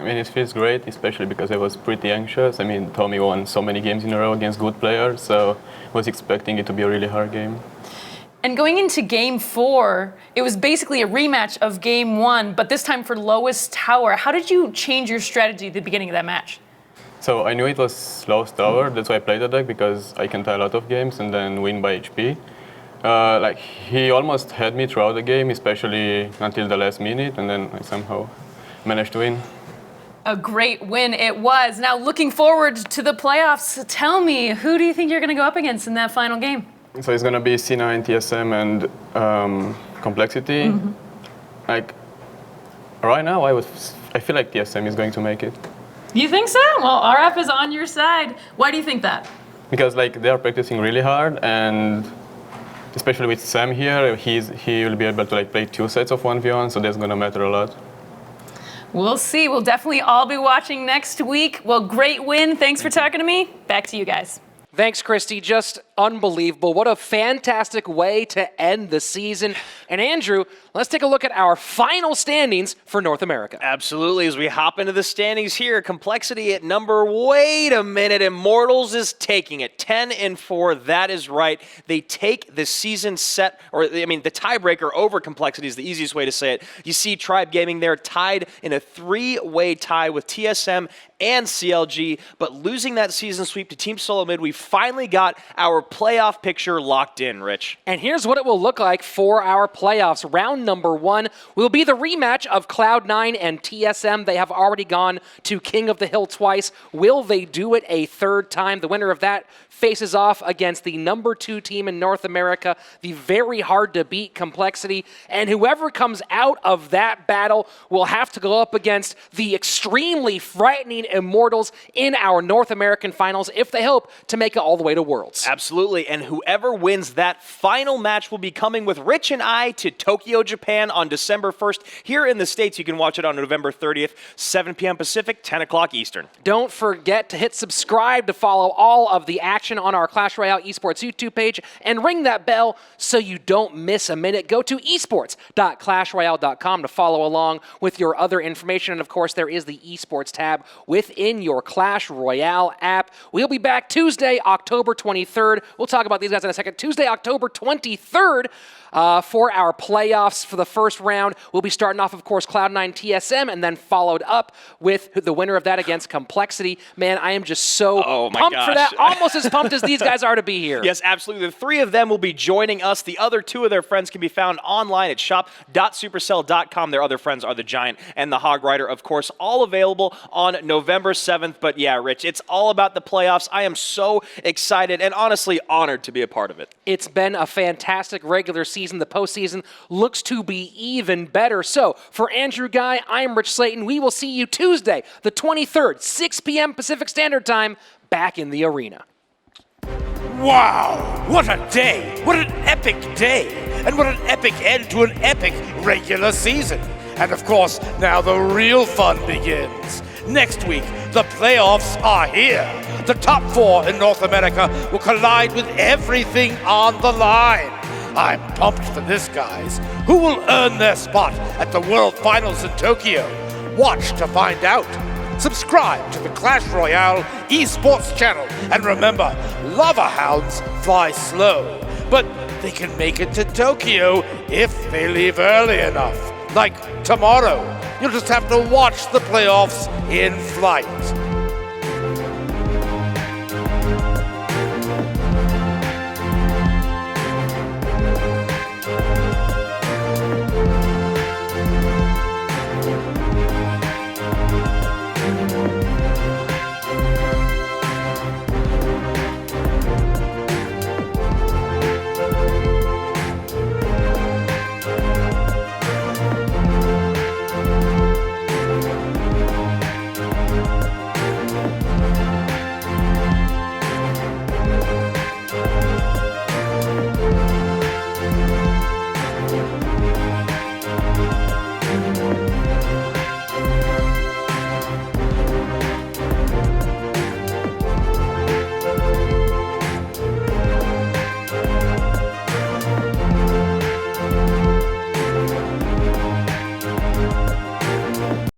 S10: I mean, it feels great, especially because I was pretty anxious. I mean, Tommy won so many games in a row against good players, so I was expecting it to be a really hard game.
S4: And going into Game 4, it was basically a rematch of Game 1, but this time for lowest tower. How did you change your strategy at the beginning of that match?
S10: So I knew it was lowest tower, that's why I played the deck, because I can tie a lot of games and then win by HP. Like, he almost had me throughout the game, especially until the last minute, and then I somehow managed to win.
S4: A great win it was. Now, looking forward to the playoffs, tell me, who do you think you're going to go up against in that final game?
S10: So it's going to be C9, TSM, and Complexity.
S4: Mm-hmm.
S10: Like, right now, I feel like TSM is going to make it.
S4: You think so? Well, RF is on your side. Why do you think that?
S10: Because like they are practicing really hard, and especially with Sam here, he will be able to like play 2 sets of 1v1, so that's gonna matter a lot.
S4: We'll see. We'll definitely all be watching next week. Well, great win. Thanks for talking to me. Back to you guys.
S2: Thanks, Christy. Just unbelievable. What a fantastic way to end the season. And Andrew, let's take a look at our final standings for North America.
S3: Absolutely. As we hop into the standings here, Complexity at number, wait a minute, Immortals is taking it. 10-4, that is right. They take the season set, or I mean the tiebreaker over Complexity is the easiest way to say it. You see Tribe Gaming there tied in a 3-way tie with TSM and CLG, but losing that season sweep to Team Solo Mid, we finally got our playoff picture locked in, Rich.
S2: And here's what it will look like for our playoffs. Round number 1 will be the rematch of Cloud9 and TSM. They have already gone to King of the Hill twice. Will they do it a third time? The winner of that faces off against the number 2 team in North America, the very hard to beat Complexity. And whoever comes out of that battle will have to go up against the extremely frightening Immortals in our North American finals if they hope to make it all the way to Worlds.
S3: Absolutely, and whoever wins that final match will be coming with Rich and I to Tokyo, Japan on December 1st. Here in the States, you can watch it on November 30th, 7 p.m. Pacific, 10 o'clock Eastern.
S2: Don't forget to hit subscribe to follow all of the action on our Clash Royale Esports YouTube page and ring that bell so you don't miss a minute. Go to esports.clashroyale.com to follow along with your other information. And of course, there is the Esports tab within your Clash Royale app. We'll be back Tuesday, October 23rd. We'll talk about these guys in a second. Tuesday, October 23rd. For our playoffs for the first round. We'll be starting off, of course, Cloud9 TSM, and then followed up with the winner of that against Complexity. Man, I am just so pumped for that. Almost as pumped as these guys are to be here.
S3: Yes, absolutely. The 3 of them will be joining us. The other 2 of their friends can be found online at shop.supercell.com. Their other friends are the Giant and the Hog Rider, of course, all available on November 7th. But yeah, Rich, it's all about the playoffs. I am so excited and honestly honored to be a part of it.
S2: It's been a fantastic regular season. The postseason looks to be even better. So, for Andrew Guy, I'm Rich Slayton. We will see you Tuesday, the 23rd, 6 p.m. Pacific Standard Time, back in the arena.
S1: Wow, what a day, what an epic day, and what an epic end to an epic regular season. And of course, now the real fun begins. Next week, the playoffs are here. The top 4 in North America will collide with everything on the line. I'm pumped for this, guys. Who will earn their spot at the World Finals in Tokyo? Watch to find out. Subscribe to the Clash Royale Esports channel. And remember, lava hounds fly slow, but they can make it to Tokyo if they leave early enough. Like tomorrow. You'll just have to watch the playoffs in flight.